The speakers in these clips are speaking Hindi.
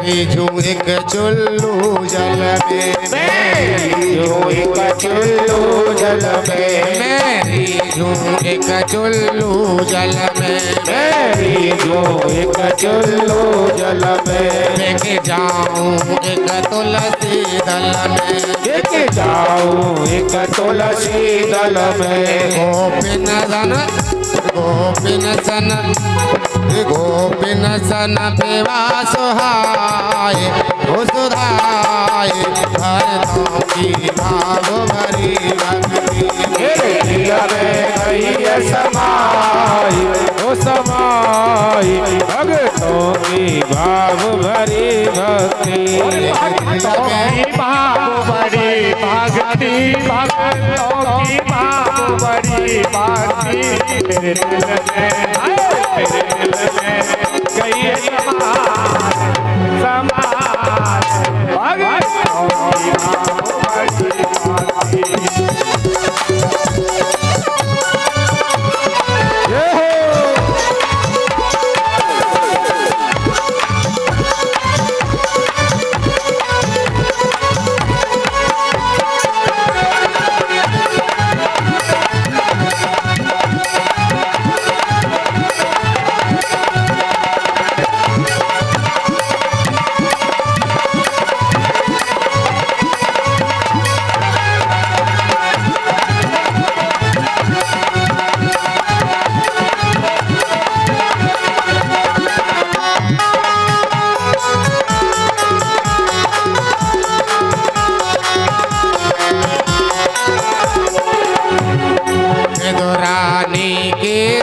रीझूं एक चुल्लू जल में, रीझूं एक चुल्लू जल में, रीझूं एक चुल्लू जल में, रीझूं एक चुल्लू जल में, लेके जाऊं एक तुलसी दल में, लेके जाऊं एक तुलसी दल में। गोपिन सन गोपिन सन पेवा सुहाए हो सुधाए भरतों की भाव भरी भक्ति, हिया में गई समाई हो समाई भक्तों की भाव भरी भक्ति, भाव भरी भक्ति, भक्तों की भाव भरी भक्ति, तेरे दिल में गई समाज भक्तों की भाव भरी भक्ति।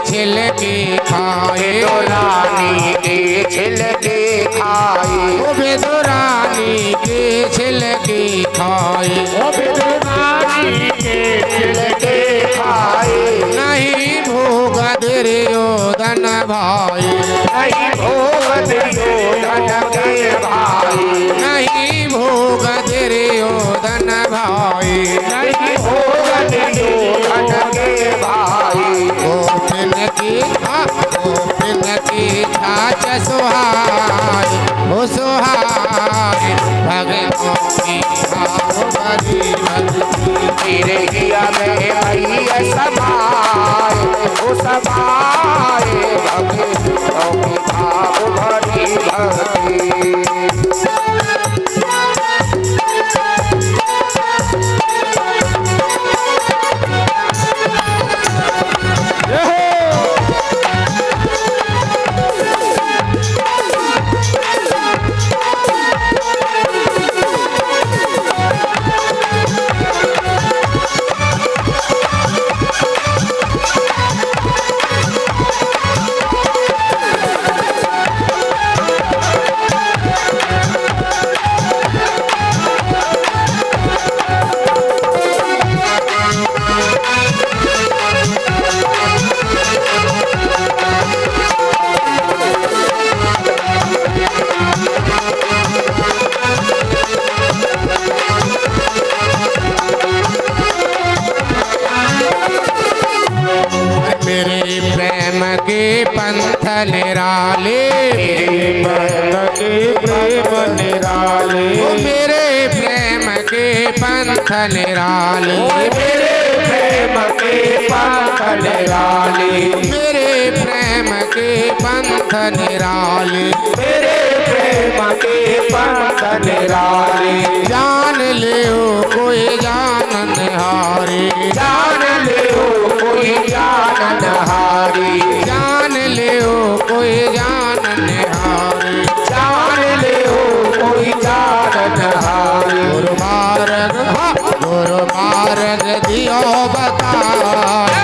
छिलके खाए रानी के छिलके खाए, ओ बेदुरानी के छिलके खाए, ओ रानी के छिलके खाए, नहीं भोग दुर्योधन भाई, नहीं भोग दुर्योधन के भाई, नहीं भोग दुर्योधन भाई, नहीं भोग दुर्योधन के भाई। गोपिन की छाछ सुहाए हो सुहाए भगतों की भाव भरी भक्ति, तेरे हिया में भैया समाए हो समाए भक्तों की भाव भरी भक्ति। पंथ निराले, प्रेम निराले, मेरे प्रेम के पंथ निराले, मेरे प्रेम के पंथ निराले, मेरे प्रेम के पंथ निराले, मेरे प्रेम के पंथ निराले। जान ले कोई जान निहारी, जान ले कोई जान नहारी, जान ले कोई जान निहारी, जान ले कोई जान नहारी। गुरु मार्ग दियो बताए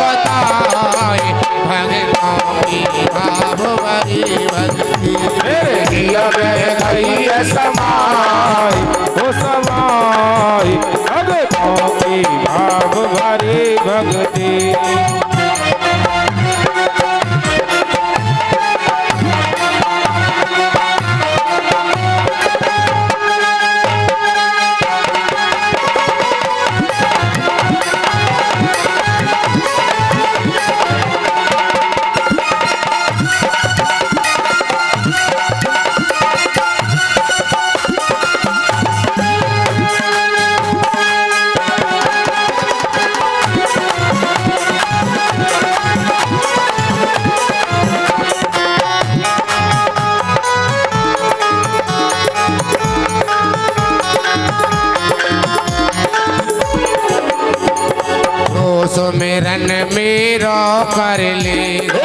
बताए भगतों की भाव भरी भक्ति, मेरे हिया में गई समाई हो समाई भगतों की भाव भरी भक्ति। सुमिरन मेरो कर लेगो,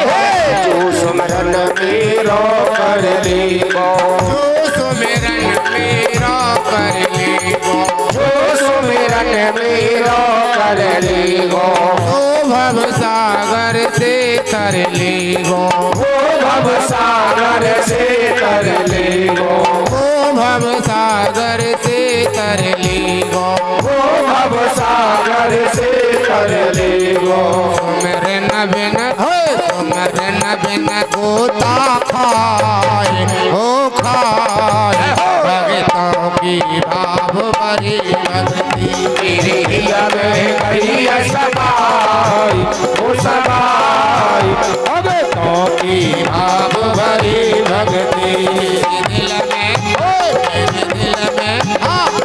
जो सुमिरन मेरो कर लेगो, जो सुमिरन मेरो कर लेगो, जो सुमिरन मेरो कर लेगो, ओ भव सागर से तर लेगो, वो भव सागर से तर लेगो, ओ भव सागर से तर लेगो, वो भव सागर से तर लेगो। सुमिरन बिन सुमिरन बिन गोता खाए हो खाए, भगतों की भाव भरी भक्ति मेरे हिया में गई समाई, वो समाई भगतों की भाव भरी भक्ति दिल में, मेरे दिल में,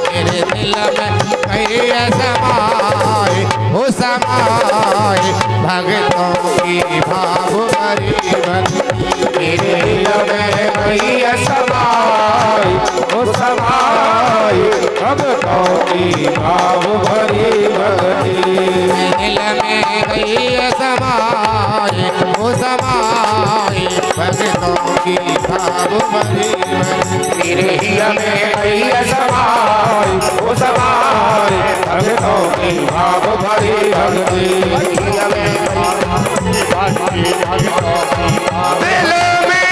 मेरे दिल में कई समाए हो समाए, भगतों की भाव भरी भक्ति मेरे हिया में गई समाई, वो समाई भगतों की भाव भरी भक्ति दिल में गई समाए हो समाए, भगतों की भाव भरी भक्ति मेरे हिया में गई समाई, वो समाई भगतों की भाव भरी भक्ति हिया में दिल में।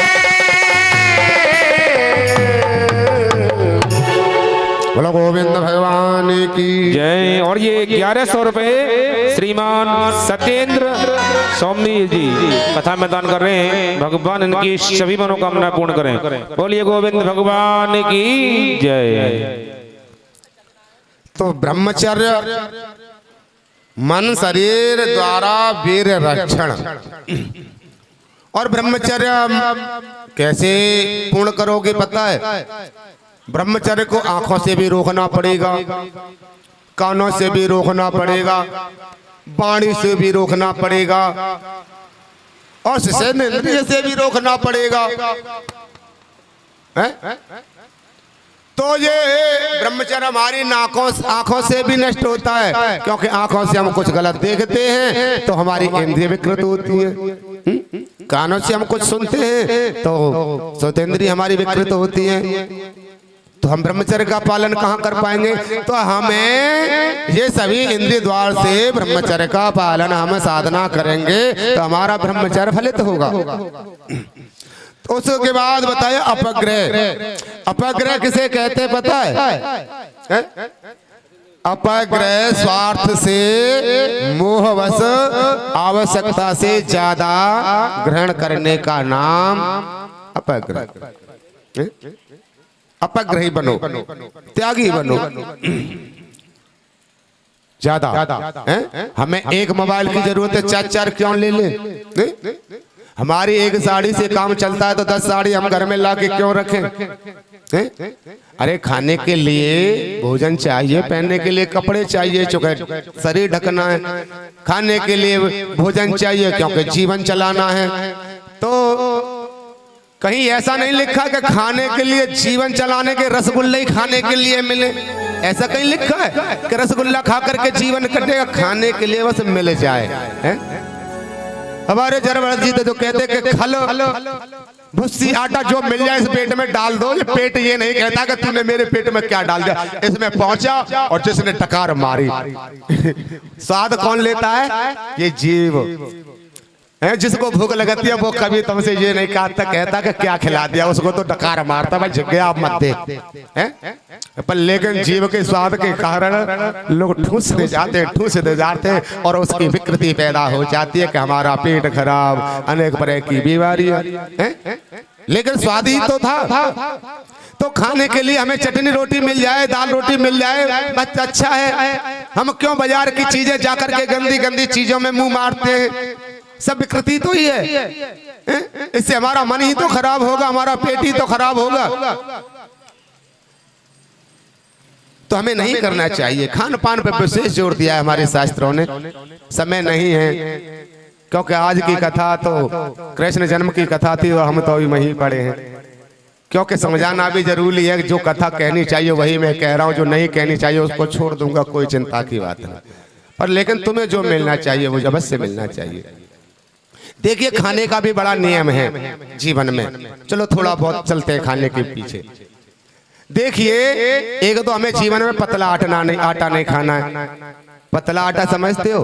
बोलो गोविंद भगवान की जय। और ये 1100 रुपए श्रीमान सत्येंद्र सोमनी जी कथा में दान कर रहे हैं। भगवान इनकी सभी मनोकामना पूर्ण करें। बोलिए गोविंद भगवान की जय। तो ब्रह्मचर्य मन शरीर द्वारा वीर रक्षण, और ब्रह्मचर्य कैसे पूर्ण करोगे पता है? ब्रह्मचर्य को आंखों से भी रोकना पड़ेगा, कानों से भी रोकना पड़ेगा, वाणी से भी रोकना पड़ेगा, और इंद्रिय से भी रोकना पड़ेगा। है? तो ये ब्रह्मचर्य हमारी आंखों से भी नष्ट होता है, क्योंकि आंखों से हम कुछ गलत देखते हैं तो हमारी इंद्रिय विकृत होती है। कानों से हम कुछ सुनते हैं तो श्रोतेंद्रिय हमारी विकृत होती है। तो हम ब्रह्मचर्य का पालन कहाँ कर पाएंगे? तो हमें ये सभी इंद्रिय द्वार से ब्रह्मचर्य का पालन हम साधना करेंगे तो हमारा ब्रह्मचर्य फलित होगा। तो उसके बाद बताया अपग्रह। अपग्रह किसे कहते पता है? अपग्रह स्वार्थ से मोहवश आवश्यकता से ज्यादा ग्रहण करने का नाम अपग्रह। अपग्रही बनो, त्यागी बनो। ज्यादा हमें एक मोबाइल की जरूरत है, चार क्यों ले ले? हमारी एक साड़ी से काम चलता है तो 10 साड़ी हम घर में ला के क्यों रखें? अरे खाने के लिए भोजन चाहिए, पहनने के लिए कपड़े चाहिए, चूंकि शरीर ढकना है। खाने के लिए भोजन चाहिए क्योंकि जीवन चलाना है। तो कहीं ऐसा नहीं लिखा कि खाने के लिए जीवन चलाने के रसगुल्ले ही खाने के लिए मिले, ऐसा कहीं लिखा है कि रसगुल्ला खा करके जीवन कटेगा? खाने के लिए बस मिल जाए। हमारे जरवल जी तो कहते कि खल भुस्सी आटा जो मिल जाए इस पेट में डाल दो। ये पेट ये नहीं कहता कि तूने मेरे पेट में क्या डाल दिया। इसमें पहुंचा और जिसने टकार मारी। स्वाद कौन लेता है? ये जीव है। जिसको भूख लगती है वो कभी तुमसे ये नहीं कहता कि क्या खिला दिया, उसको तो डकार मारता भाई जगह आप मत दे हैं। पर लेकिन जीव के स्वाद के कारण लोग ठूस दे जाते हैं और उसकी विकृति पैदा हो जाती है कि हमारा पेट खराब, अनेक तरह की बीमारियां हैं। लेकिन स्वाद ही तो था। तो खाने के लिए हमें चटनी रोटी मिल जाए, दाल रोटी मिल जाए, बस अच्छा है। हम क्यों बाजार की चीजें जाकर के गंदी गंदी चीजों में मुंह मारते हैं? सब विकृति तो ही है। इससे हमारा मन ही तो खराब होगा, हमारा पेट ही तो खराब होगा। तो हमें नहीं करना चाहिए। खान पान पर विशेष जोर दिया है हमारे शास्त्रों ने। समय नहीं है क्योंकि आज की कथा तो कृष्ण जन्म की कथा थी और हम तो अभी वहीं पड़े हैं। क्योंकि समझाना भी जरूरी है। जो कथा कहनी चाहिए वही मैं कह रहा हूँ, जो नहीं कहनी चाहिए उसको छोड़ दूंगा, कोई चिंता की बात नहीं। और लेकिन तुम्हें जो मिलना चाहिए वो अवश्य मिलना चाहिए। देखिए खाने का भी बड़ा नियम है जीवन में। चलो थोड़ा बहुत चलते हैं खाने के पीछे। देखिए एक तो हमें जीवन में पतला आटा नहीं खाना है। पतला आटा समझते हो?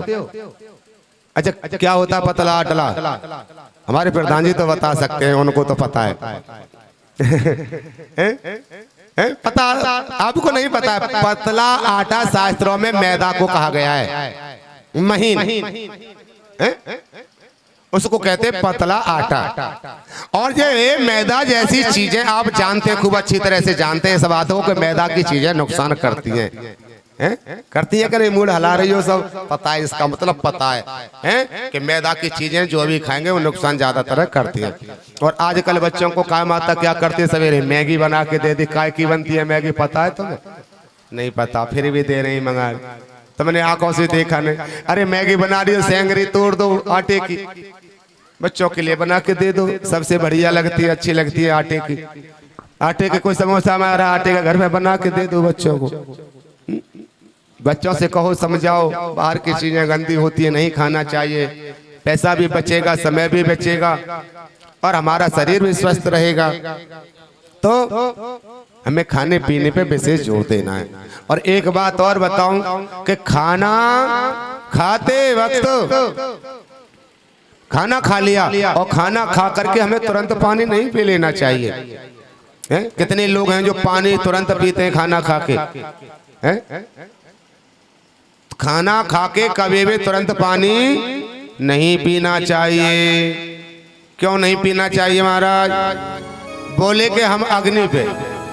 अच्छा क्या होता है पतला आटा? हमारे प्रधान जी तो बता सकते हैं, उनको तो पता है। पता आपको नहीं पता है? पतला आटा शास्त्रों में मैदा को कहा गया है, महीन, उसको कहते हैं पतला आटा। और ये मैदा जैसी चीजें आप जानते हैं, खूब अच्छी तरह से जानते हैं इस बातों को, मैदा की चीजें नुकसान करती हैं। करती है करे मूड हिला रही हो सब, पता है इसका मतलब पता है कि मैदा की चीजें जो भी खाएंगे वो नुकसान ज्यादातर करती है। और आजकल बच्चों को काय माता क्या करते हैं, सवेरे मैगी बना के दे दी। काय की बनती है मैगी पता है तुम्हें? नहीं पता, फिर भी दे रही मंगा। तुमने आंखों से देखा नहीं? अरे मैगी बना रही हो, सेंगरी तोड़ दो आटे की, बच्चों के लिए बना के दे दो, सबसे बढ़िया लगती है, अच्छी लगती है आटे की। आटे के कोई समोसा हमारा आटे का घर में बना के दे दो बच्चों को। बच्चों से कहो समझाओ बाहर की चीजें गंदी होती है, नहीं खाना चाहिए, पैसा भी बचेगा, समय भी बचेगा और हमारा शरीर भी स्वस्थ रहेगा। तो हमें खाने पीने पे विशेष जोर देना है। और एक बात और बताऊं कि खाना खाते वक्त खाना खा लिया और खाना खा करके हमें तुरंत पानी नहीं पी लेना चाहिए। कितने लोग हैं जो पानी तुरंत पीते हैं खाना खा के? खाना खा के कभी भी तुरंत पानी नहीं पीना चाहिए। क्यों नहीं पीना चाहिए महाराज? बोले कि हम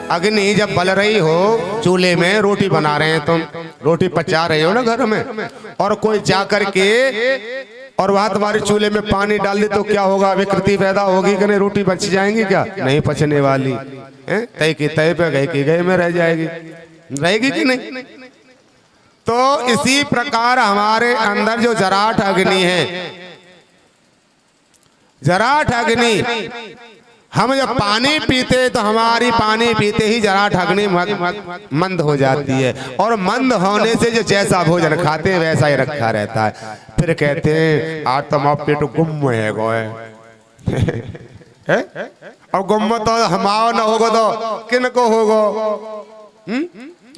अग्नि जब बल रही हो, चूल्हे में रोटी बना रहे हैं, तुम रोटी पचा रहे हो ना घर में, और कोई जा करके और वहां तुम्हारे चूल्हे में पानी डाल दे तो क्या होगा? विकृति पैदा होगी कि नहीं? रोटी बच जाएंगी क्या? नहीं पचने वाली, तय की तय पे गए की गए में रह जाएगी, रहेगी कि नहीं? तो इसी प्रकार हमारे अंदर जो जराठ अग्नि है, जराठ अग्नि, हम जब पानी पीते तो हमारी पानी पीते ही जराठ अग्नि मंद हो जाती है। और मंद होने से जो जैसा भोजन खाते हैं वैसा ही रखा रहता है। फिर कहते हैं आत्मा पेट गुम है गोए और गुम तो हमारा न होगा तो किन को होगा?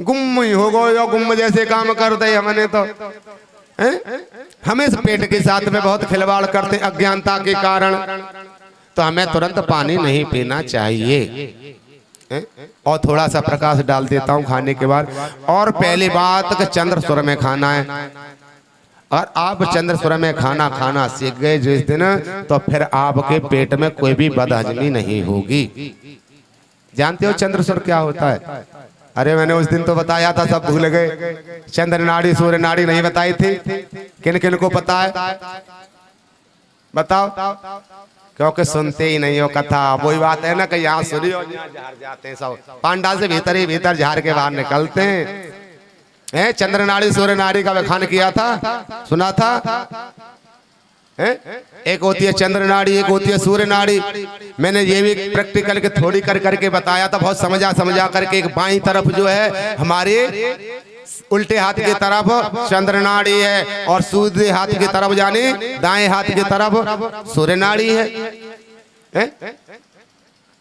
गुम ही होगा, या गुम जैसे काम करते हमने तो हमें इस पेट के साथ में बहुत खिलवाड़ करते अज्ञानता के कारण। तो हमें तुरंत पानी नहीं पीना चाहिए। और थोड़ा सा प्रकाश डाल देता हूँ खाने के बाद। और पहली बात कि चंद्र स्वर में खाना है। और आप चंद्र स्वर में खाना सीख गए जिस दिन, तो फिर आपके पेट में कोई भी बदहजमी नहीं होगी। जानते हो चंद्र स्वर क्या होता है? अरे मैंने उस दिन तो बताया था, सब भूल गए। चंद्र नाड़ी सूर्य नाड़ी नहीं बताई थी? किन किन को पता है बताओ? क्योंकि सुनते ही नहीं हो कथा। वही बात है ना कि यहाँ सुनी और यहाँ झाड़ जाते हैं, सब पांडाल से भीतर ही भीतर झाड़ के बाहर निकलते हैं। चंद्र नाड़ी सूर्य नाड़ी का व्याख्यान किया था, सुना था? एक होती है चंद्र नाड़ी, एक होती है सूर्य नाड़ी। मैंने ये भी प्रैक्टिकल के थोड़ी कर करके बताया था, बहुत समझा करके। एक बाईं तरफ जो है हमारे उल्टे हाथ की तरफ चंद्र नाड़ी है, और सीधे हाथ की तरफ जाने दाएं हाथ की तरफ सूर्य नाड़ी है।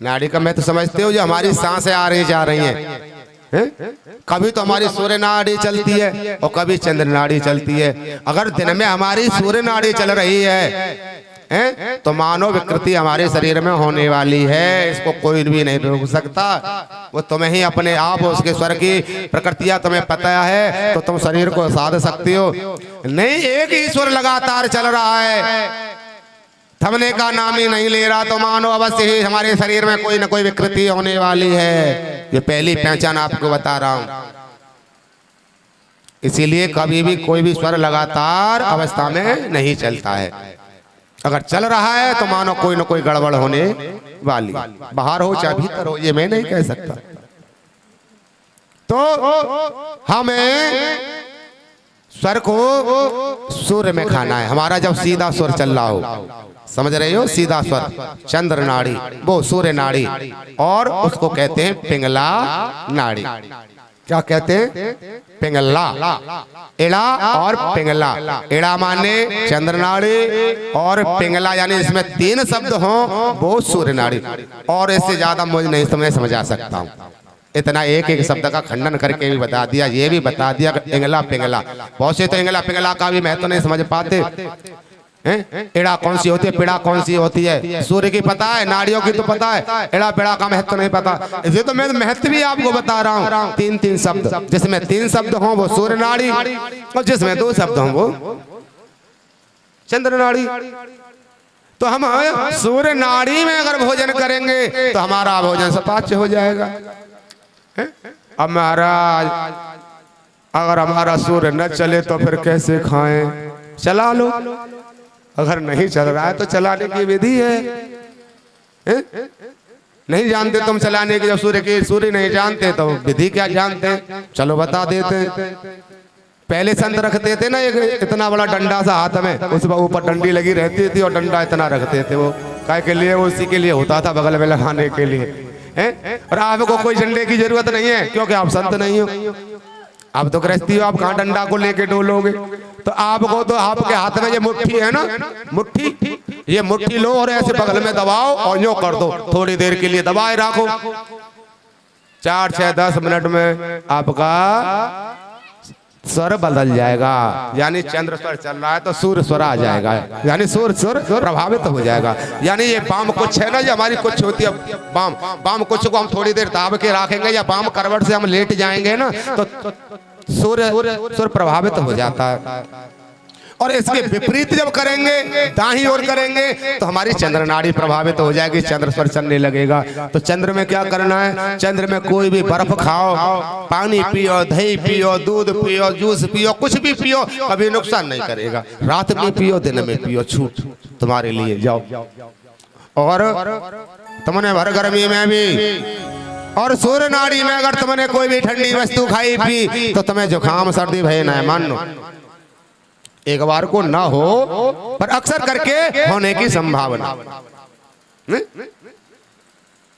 नाड़ी का मैं तो समझते हो जो हमारी सांसें आ रही जा रही हैं। कभी तो हमारी सूर्य नाड़ी चलती है और कभी चंद्र नाड़ी चलती है। अगर दिन में हमारी सूर्य नाड़ी चल रही है तो मानो विकृति हमारे शरीर में होने वाली है। इसको कोई भी नहीं रोक सकता। वो तुम्हें ही अपने आप उसके स्वर की प्रकृतियां तुम्हें पता है, तो तुम शरीर को साध सकती हो। नहीं, एक ही स्वर लगातार चल रहा है, थमने का नाम ही नहीं ले रहा, तो मानो अवश्य ही हमारे शरीर में कोई न कोई विकृति होने वाली है। ये पहली पहचान आपको बता रहा हूं। इसीलिए कभी भी कोई भी स्वर लगातार अवस्था में नहीं चलता है। अगर चल रहा है तो मानो कोई न कोई गड़बड़ होने वाली, बाहर हो चाहे भीतर हो, ये मैं नहीं कह सकता। तो हमें स्वर को सूर्य में खाना है। हमारा जब सीधा स्वर चल रहा हो, समझ रहे हो, सीधा स्वर चंद्र नाड़ी वो सूर्य नाड़ी, और उसको कहते हैं पिंगला नाड़ी। क्या कहते हैं? पिंगला। एड़ा और पिंगला। एड़ा माने चंद्रनाड़ी और पिंगला यानी इसमें 3 शब्द हों वो सूर्य नाड़ी। और इससे ज्यादा मुझे नहीं समझा सकता हूँ। इतना एक एक शब्द का खंडन करके भी बता दिया, ये भी बता दिया इंगला पिंगला। बहुत से तो इंगला पिंगला का भी महत्व नहीं समझ पाते। एड़ा कौन सी होती है, पिड़ा कौन सी होती है, सूर्य की पता है, नाड़ियों की तो पता है, एड़ा पिड़ा का महत्व नहीं पता। इसलिए तो मैं महत्व भी आपको बता रहा हूँ। 3 शब्द, जिसमें 3 शब्द हों वो सूर्य नाड़ी, और जिसमें 2 शब्द हों वो चंद्र नाड़ी। तो हम सूर्य नाड़ी में अगर भोजन करेंगे तो हमारा भोजन सपाच्य हो जाएगा। अब महाराज अगर हमारा सूर्य न चले तो फिर कैसे खाएं? चला लो। अगर नहीं चल रहा है तो चलाने की विधि है। नहीं जानते तुम चलाने की, जब सूर्य नहीं जानते तो विधि क्या जानते? चलो बता देते हैं। पहले संत रखते थे ना एक इतना बड़ा डंडा सा हाथ में, उस ऊपर डंडी लगी रहती थी और डंडा इतना रखते थे। वो काय के लिए? उसी के लिए होता था, बगल में लगाने के लिए। और आपको कोई डंडे की जरूरत नहीं है क्योंकि आप संत नहीं हो, आप तो गृहस्थी हो। आप कहाँ डंडा को लेके डोलोगे? तो आपको तो आपके हाथ में ये मुट्ठी है ना, मुट्ठी, ये मुट्ठी लो और ऐसे बगल में दबाओ और यूं कर दो, थोड़ी देर के लिए दबाए रखो। 4, 6, 10 मिनट में आपका स्वर बदल जाएगा। यानी चंद्र स्वर चल रहा है तो सूर्य स्वर आ जाएगा, यानी सूर्य स्वर प्रभावित हो जाएगा। यानी ये बाम कुछ है ना, ये हमारी कुछ होती है बाम कुछ को हम थोड़ी देर दाब के रखेंगे या बाम करवट से हम लेट जाएंगे ना तो सूर्य स्वर प्रभावित हो जाता है। और इसके विपरीत जब करेंगे, दाहिनी ओर करेंगे तो हमारी चंद्र नाड़ी प्रभावित हो जाएगी, चंद्र स्वर चलने लगेगा। तो चंद्र में क्या करना है? चंद्र में कोई भी बर्फ खाओ, पानी पियो, दही पियो, दूध पियो, जूस पियो, कुछ भी पियो, कभी नुकसान नहीं करेगा। रात में पियो, दिन में पियो, छूट तुम्हारे लिए। जाओ। और तुमने भर गर्मी में भी और सूर्य नाड़ी में अगर तुमने कोई भी ठंडी वस्तु खाई पी तो तुम्हें जुकाम सर्दी भय न है। मान लो एक बार को ना हो पर अक्सर करके होने की संभावना।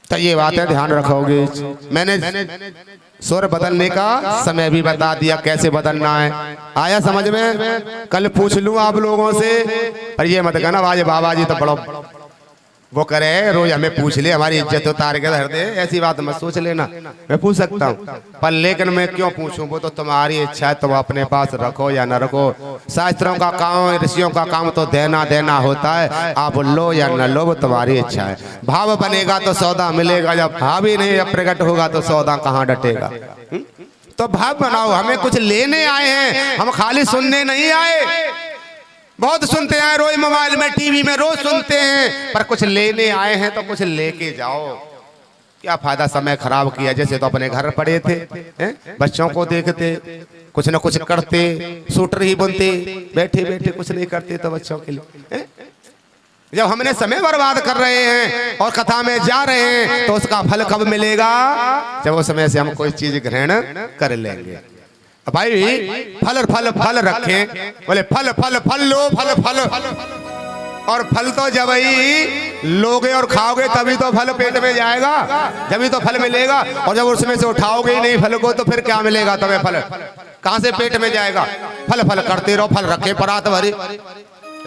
तो ये बातें ध्यान रखोगे। मैंने स्वर बदलने का समय भी बता दिया, कैसे बदलना है। आया समझ में? कल पूछ लूं आप लोगों से, पर ये मत कहना आज बाबा जी तो बड़ो वो करे, रोज हमें पूछ ले, हमारी इज्जत उतार के धर दे। ऐसी बात मत सोच लेना, मैं पूछ सकता हूँ पर लेकिन मैं क्यों पूछूं? वो तो तुम्हारी इच्छा है, तुम अपने पास रखो या न रखो। शास्त्रों का काम, ऋषियों का काम तो देना होता है। आप लो या न लो वो तुम्हारी इच्छा है। भाव बनेगा तो सौदा मिलेगा, जब भाव ही नहीं प्रकट होगा तो सौदा कहाँ डटेगा? तो भाव बनाओ। हमें कुछ लेने आए हैं, हम खाली सुनने नहीं आए। बहुत सुनते हैं रोज मोबाइल में, टीवी में रोज सुनते हैं, पर कुछ लेने आए हैं तो कुछ लेके जाओ। क्या फायदा समय खराब किया? जैसे तो अपने घर पड़े थे, बच्चों को देखते, कुछ न कुछ करते, सूटर ही बुनते, बैठे बैठे कुछ नहीं करते तो बच्चों के लिए। जब हमने समय बर्बाद कर रहे हैं और कथा में जा रहे हैं तो उसका फल कब मिलेगा? जब उस समय से हम कोई चीज ग्रहण कर लेंगे। भाई फल फल फल रखें, बोले फल फल फल लो, फल फल। और फल तो जब ही लोगे और खाओगे तभी तो फल पेट में जाएगा, जब तो फल मिलेगा। और जब उसमें से उठाओगे ही नहीं फल को तो फिर क्या मिलेगा तुम्हें? फल कहां से पेट में जाएगा? फल फल करते रहो। फल रखे परात भरी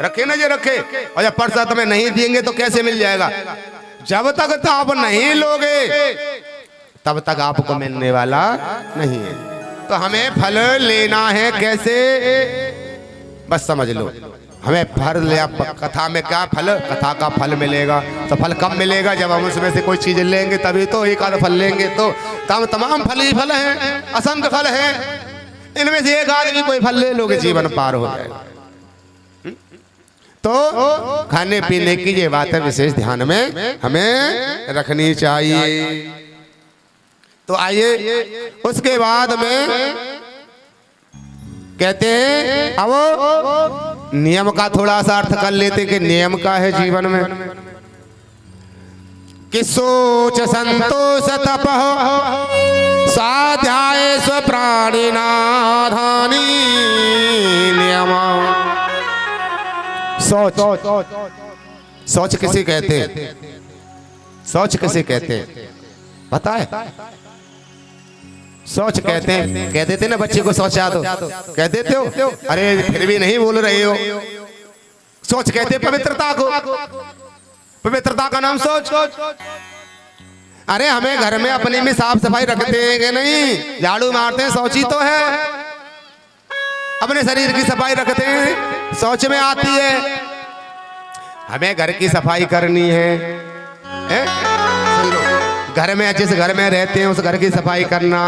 रखे ना, ये रखे। और जब परसा तुम्हें नहीं देंगे तो कैसे मिल जाएगा? जब तक तो आप नहीं लोगे तब तक आपको मिलने वाला नहीं है। तो हमें फल लेना है कैसे? बस समझ लो, हमें फल लिया। कथा में क्या फल? कथा का फल मिलेगा। तो फल कब मिलेगा? जब हम उसमें से कोई चीज लेंगे तभी तो। एक आध फल लेंगे तो तमाम फल ही फल हैं, असंख्य फल हैं। इनमें से एक आदमी कोई फल ले लोगे, जीवन पार हो जाएगा। तो खाने पीने की ये बात है, विशेष ध्यान में हमें रखनी चाहिए। तो आइए उसके बाद में कहते हैं, अब नियम का थोड़ा सा अर्थ कर लेते कि नियम का है जीवन में कि सोच संतोष तप स्वाध्याय स्वप्राणिनाधानी नियम। सोच किसे कहते हैं? सोच किसे कहते हैं पता है? सोच कहते हैं, कह देते ना बच्चे को सोचा तो कह देते हो, अरे फिर भी नहीं बोल रहे हो। सोच कहते पवित्रता को, पवित्रता का नाम सोच। अरे हमें घर में अपने में साफ सफाई रखते हैं कि नहीं? झाड़ू मारते हैं, सोची तो है। अपने शरीर की सफाई रखते हैं, सोच में आती है। हमें घर की सफाई करनी है, घर में जिस घर में रहते हैं उस घर की सफाई करना,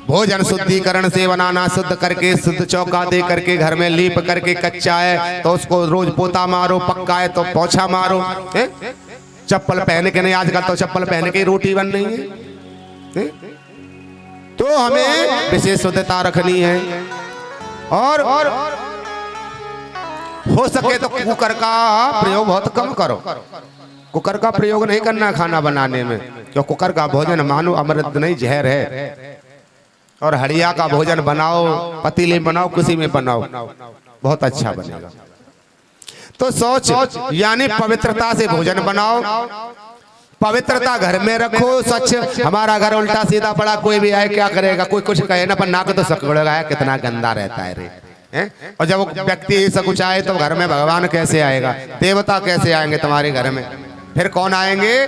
भोजन शुद्धिकरण से बनाना, शुद्ध करके शुद्ध चौका दे करके, घर में लीप करके, कच्चा है तो उसको रोज पोता मारो, पक्का है तो पोछा मारो। चप्पल पहन के नहीं, आजकल तो चप्पल पहन के रोटी बन रही है। तो हमें विशेष शुद्धता रखनी है। और हो सके तो कुकर का प्रयोग बहुत कम करो। कुकर का प्रयोग नहीं करना खाना बनाने में, क्यों? कुकर का भोजन मानो अमृत नहीं, जहर है। और हड़िया का भोजन बनाओ, पतीले में बनाओ, किसी में बनाओ, बहुत अच्छा बनेगा। तो सोच यानी पवित्रता से भोजन बनाओ, पवित्रता घर में रखो, स्वच्छ। हमारा घर उल्टा सीधा पड़ा, कोई भी आए क्या करेगा? कोई कुछ कहे ना, पर नाक तो सकड़ेगा, कितना गंदा रहता है रे। और जब व्यक्ति ऐसा कुछ आए तो घर में भगवान कैसे आएगा? देवता कैसे आएंगे तुम्हारे घर में? फिर कौन आएंगे?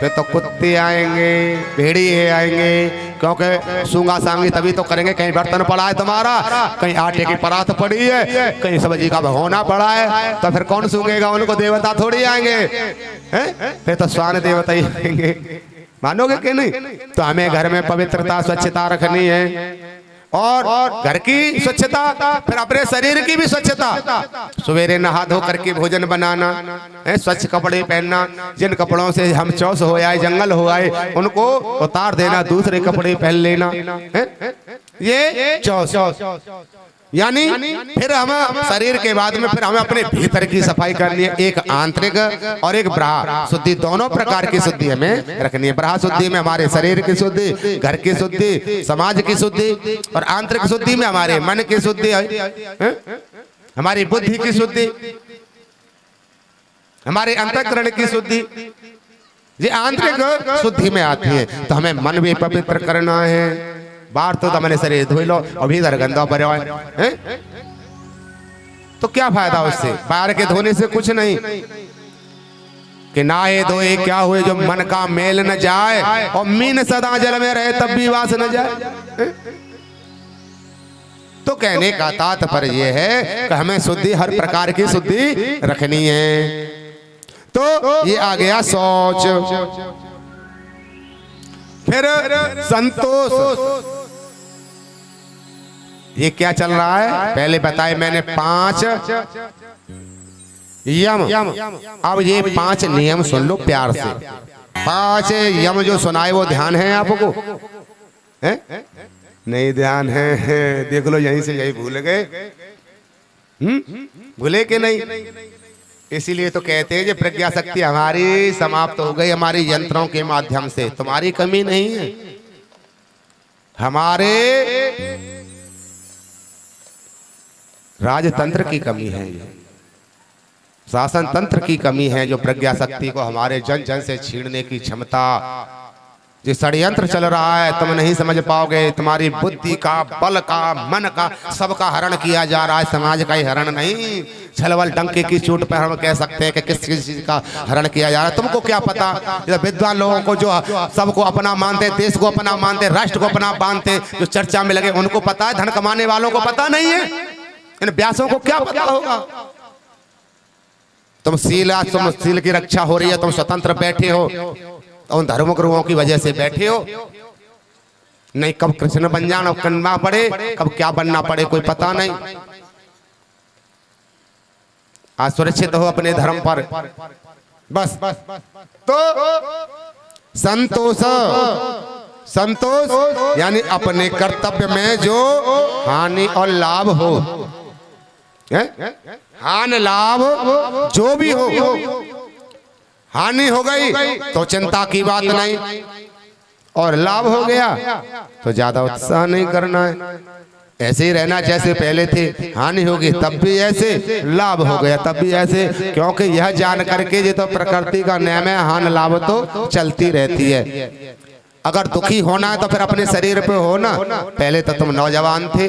फिर तो कुत्ते आएंगे, भेड़िए आएंगे, क्योंकि सूंगा सांगी तभी तो करेंगे। कहीं बर्तन पड़ा है तुम्हारा, कहीं आटे की परात पड़ी है, कहीं सब्जी का भगोना पड़ा है, तो फिर कौन सूंघेगा? उनको देवता थोड़ी आएंगे, फिर तो स्वान देवता ही आएंगे। मानोगे कि नहीं? तो हमें घर में पवित्रता स्वच्छता रखनी है, और घर की स्वच्छता, फिर अपने शरीर की भी स्वच्छता। सवेरे नहा धो करके भोजन बनाना, स्वच्छ कपड़े पहनना, जिन कपड़ों से हम चौस हो आए, जंगल हो आए, उनको उतार देना, दूसरे कपड़े पहन लेना। ये चौस यानी फिर हम शरीर के बाद में फिर हमें अपने भीतर की सफाई करनी है। एक आंतरिक और एक बाह्य शुद्धि, दोनों प्रकार की शुद्धि हमें रखनी है। बाह्य शुद्धि में हमारे शरीर की शुद्धि, घर की शुद्धि, समाज की शुद्धि, और आंतरिक शुद्धि में हमारे मन की शुद्धि, हमारी बुद्धि की शुद्धि, हमारे अंतःकरण की शुद्धि। ये आंतरिक शुद्धि में आती है। तो हमें मन भी पवित्र करना है। बाहर तो मैंने शरीर धो लो और भीतर गंदा भरा है, तो क्या फायदा उससे? बाहर के धोने से कुछ नहीं। कि नहाए धोए क्या हुए, जो मन का मेल न जाए, और मीन सदा जल में रहे तब भी वास न जाए। तो कहने का तात्पर्य यह है कि हमें शुद्धि, हर प्रकार की शुद्धि रखनी है। तो ये आ गया सोच। फिर संतोष, ये क्या चल रहा है? पहले बताए मैंने 5 यम। अब ये 5 नियम सुन लो प्यार से। 5 यम जो सुनाए वो ध्यान है आपको? नहीं ध्यान है? देख लो यहीं से यही भूल गए। भूले कि नहीं? इसीलिए तो कहते हैं कि प्रज्ञा शक्ति हमारी समाप्त हो गई हमारी यंत्रों के माध्यम से। तुम्हारी कमी नहीं है, हमारे राजतंत्र की कमी है, ये शासन तंत्र की कमी है, जो प्रज्ञा शक्ति को हमारे जन जन से छीनने की क्षमता। जो षड्यंत्र चल रहा है तुम नहीं समझ पाओगे। तुम्हारी बुद्धि का, बल का, मन का, सबका हरण किया जा रहा है, समाज का ही हरण नहीं। छलवल डंके की चोट पर हम कह सकते हैं कि किस चीज का हरण किया जा रहा है। तुमको क्या पता? विद्वान लोगों को जो सबको अपना मानते, देश को अपना मानते, राष्ट्र को अपना मानते, जो चर्चा में लगे उनको पता है, धन कमाने वालों को पता नहीं है। इन व्यासों को क्या पता होगा? तुम सील की रक्षा हो रही है, तुम स्वतंत्र बैठे हो, उन धर्म गुरुओं की वजह से बैठे हो। नहीं कब कृष्ण बन जाना बनना पड़े, कब क्या बनना पड़े कोई पता नहीं। आज सुरक्षित हो अपने धर्म पर बस। तो संतोष, संतोष यानी अपने कर्तव्य में जो हानि और लाभ हो, हानि लाभ जो भी हो, हानि हो गई तो चिंता की बात नहीं, और लाभ हो गया तो ज्यादा उत्साह नहीं करना है। ऐसे ही रहना जैसे पहले थे। हानि होगी तब भी ऐसे, लाभ हो गया तब भी ऐसे, क्योंकि यह जान करके ये तो प्रकृति का नियम है, हानि लाभ तो चलती रहती है। अगर दुखी होना है तो फिर अपने शरीर पे हो ना। पहले तो तुम नौजवान थे,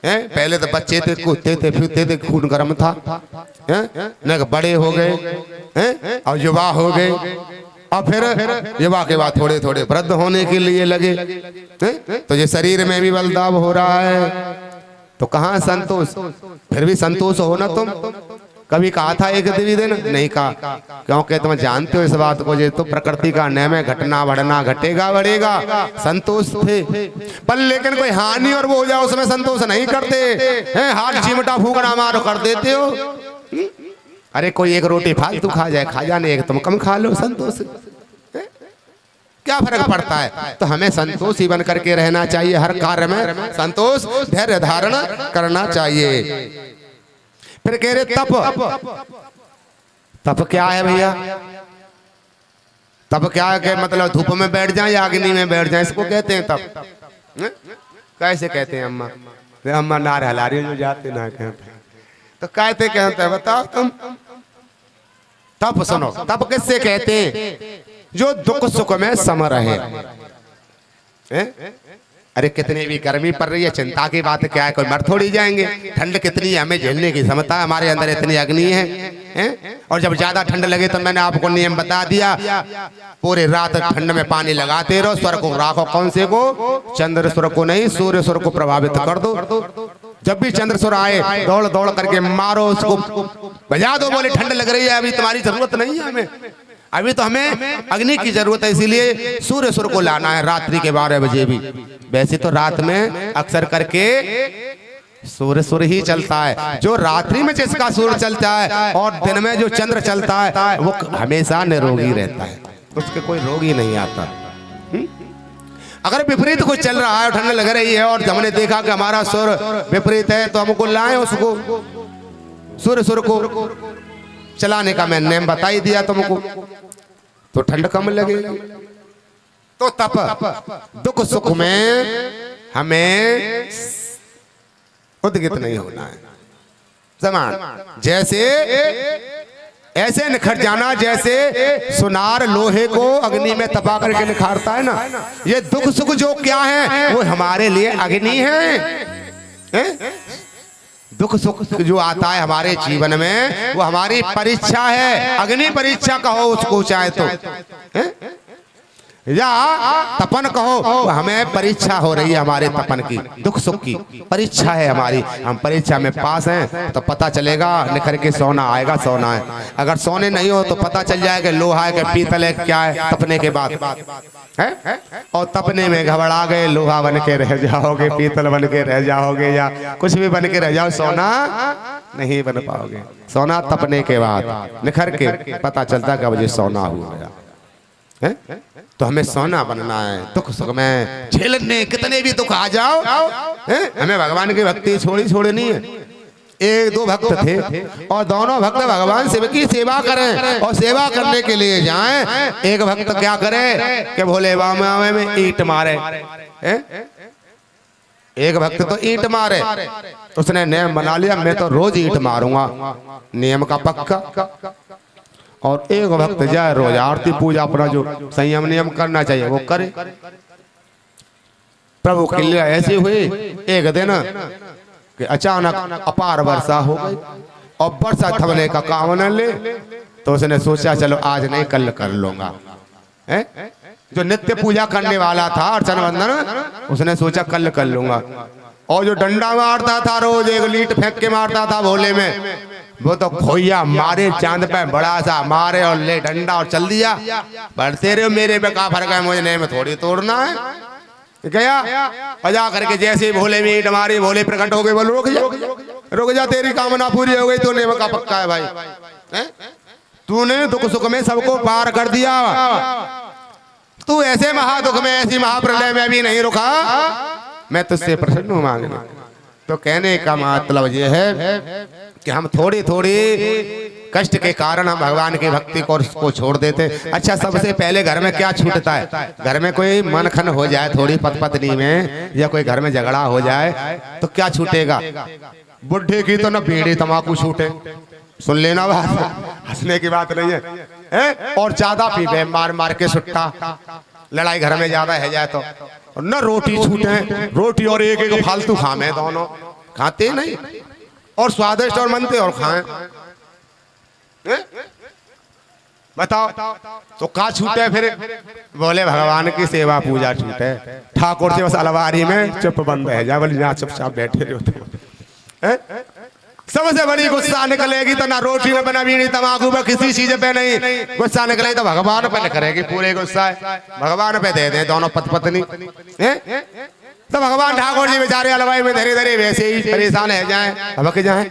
हैं? पहले तो बच्चे थे, कूदते थे, फिरते थे, खून गर्म था, हैं? न बड़े हो गए, हैं? और युवा हो गए, और फिर युवा के बाद थोड़े थोड़े वृद्ध होने के लिए लगे, हैं? तो ये शरीर में भी बदलाव हो रहा है, तो कहाँ संतोष? फिर भी संतोष हो ना तुम। कभी कहा था एक दिन? नहीं कहा, क्योंकि तुम जानते हो इस बात को, ये तो प्रकृति का नियम है, घटना बढ़ना, घटेगा बढ़ेगा। संतोष थे, पर लेकिन कोई हानि और वो हो जाए उसमें संतोष नहीं करते हैं। हाथ चिमटा फूकना मारो कर देते हो। अरे कोई एक रोटी फालतू खा जाए, खा जाने, एक तुम कम खा लो, संतोष क्या फर्क पड़ता है? तो हमें संतोष ही बन करके रहना चाहिए, हर कार्य में संतोष धैर्य धारण करना चाहिए। फिर कह रहे तप। तप क्या है भैया? तप क्या है? मतलब धूप में बैठ जाए या अग्नि में बैठ जाए, इसको कहते हैं तप। कैसे कहते हैं अम्मा? अम्मा नार हला रही जो जाते ना कहते, तो कहते हैं बताओ तुम। तप सुनो, तप किससे कहते हैं? जो दुख सुख में सम रहे। अरे कितनी भी गर्मी पड़ रही है, चिंता की बात क्या है? कोई मर थोड़ी जाएंगे। ठंड कितनी है, हमें झेलने की क्षमता है, हमारे अंदर इतनी अग्नि है। और जब ज्यादा ठंड लगे तो मैंने आपको नियम बता दिया, पूरे रात ठंड में पानी लगाते रहो। स्वर को राखो, कौन से को? चंद्र स्वर को नहीं, सूर्य स्वर को प्रभावित कर दो। जब भी चंद्र स्वर आए दौड़ दौड़ करके मारो उसको, बजा दो। बोले ठंड लग रही है, अभी तुम्हारी जरूरत नहीं है हमें, अभी तो हमें अग्नि की जरूरत है, इसीलिए सूर्य सुर को लाना है रात्रि के 12 बजे भी। वैसे तो रात में अक्सर करके सूर्य सुर ही चलता है। जो रात्रि में जिसका सूर्य चलता है और दिन में जो चंद्र चलता है वो हमेशा निरोगी रहता है, उसके कोई रोग ही नहीं आता। अगर विपरीत कुछ चल रहा है, ठंड लग रही है और हमने देखा कि हमारा सुर विपरीत है, तो हमको लाए उसको, सूर्य सुर को चलाने का मैं नियम बता ही दिया तुमको, तो ठंड कम लगेगी। तो तप, दुख सुख में हमें उद्गित नहीं होना है। समान जैसे ऐसे निखर जाना जैसे सुनार लोहे को अग्नि में तपा करके निखारता है ना, ये दुख सुख जो क्या है वो हमारे लिए अग्नि है। दुख सुख जो आता है हमारे जीवन में वो हमारी परीक्षा है, अग्नि परीक्षा कहो उसको चाहे तो, या तपन कहो, हमें परीक्षा हो रही है हमारे तपन की, दुख सुख की परीक्षा है हमारी। हम परीक्षा में पास हैं तो पता चलेगा, निखर के सोना आएगा, सोना है। अगर सोने नहीं हो तो पता चल जाएगा लोहा है कि पीतल है, क्या है तपने के बाद है। और तपने में घबरा गए, लोहा बन के रह जाओगे, पीतल बन के रह जाओगे, या कुछ भी बन के रह जाओ, सोना नहीं बन पाओगे। सोना तपने के बाद निखर के पता चलता कि मुझे सोना हुआ गया है। तो हमें सोना बनना है, दुख सुख में झेलने, कितने भी दुख आ जाओ है? हमें भगवान की भक्ति छोड़नी है। एक दो भक्त थे और दोनों भक्त भगवान शिव की सेवा करें और सेवा करने के लिए जाएं। एक भक्त क्या करे कि भोले बाबा में ईंट मारे, एक भक्त तो ईंट मारे, उसने नियम बना लिया मैं तो रोज ईंट मारूंगा, नियम का पक्का। और एक भक्त जाए रोज आरती पूजा अपना जो संयम नियम करना चाहिए वो करे। प्रभु की लीला ऐसी हुई, एक दिन कि अचानक अपार वर्षा हो गई और वर्षा थमने का काम न ले, तो उसने सोचा चलो आज नहीं कल कर लूंगा। जो नित्य पूजा करने वाला था अर्चन वंदन, उसने सोचा कल कर लूंगा। और जो डंडा मारता था रोज, एक लीट फेंक के मारता था भोले में, वो तो खोइया मारे चांद पे बड़ा सा मारे और ले डंडा और चल दिया। बढ़ते रहे मेरे पे का फर्क है, मुझे नहीं में थोड़ी तोड़ना है। गया बजा करके जैसे भोले में ईंट मारी, भोले प्रकट हो गए, बोलो रुक जा तेरी कामना पूरी हो गई, तो नियम का पक्का है भाई। तूने दुख सुख में सबको पार कर दिया, तू ऐसे महादुख में ऐसी महाप्रलय में भी नहीं रुका, मैं तुझसे प्रसन्न हूं मांगने। तो कहने का मतलब ये है कि हम थोड़ी थोड़ी कष्ट के कारण हम भगवान की भक्ति को छोड़ देते। अच्छा, सबसे पहले घर में क्या छूटता है? घर में कोई मनखन हो जाए थोड़ी पत्नी में, या कोई घर में झगड़ा हो जाए तो क्या छूटेगा? बुढ़े की तो न बीड़ी तंबाकू छूटे, सुन लेना बात, हंसने की बात नहीं है। और ज्यादा पीबे मार मार के सुट्टा, लड़ाई घर में ज्यादा है जाए तो न रोटी छूटे, रोटी और एक एक फालतू खामे, दोनों खाते नहीं और स्वादिष्ट और मनते और खाएं। बताओ तो का छूटे फिर? बोले भगवान की सेवा पूजा छूटे। ठाकुर से बस अलवारी में चुप बंद है जा, बोले यहाँ चुपचाप बैठे रहो। सबसे बड़ी गुस्सा निकलेगी तो ना रोटी में बना बीड़ी तमाकू में किसी चीज पे नहीं, गुस्सा निकलेगी तो भगवान पे निकलेगी। पूरे गुस्सा है भगवान पे दे दे दोनों पति पत्नी। तो भगवान ठाकुर जी बेचारे अलवाई में धीरे धीरे वैसे ही परेशान है जाए, हबक जाए।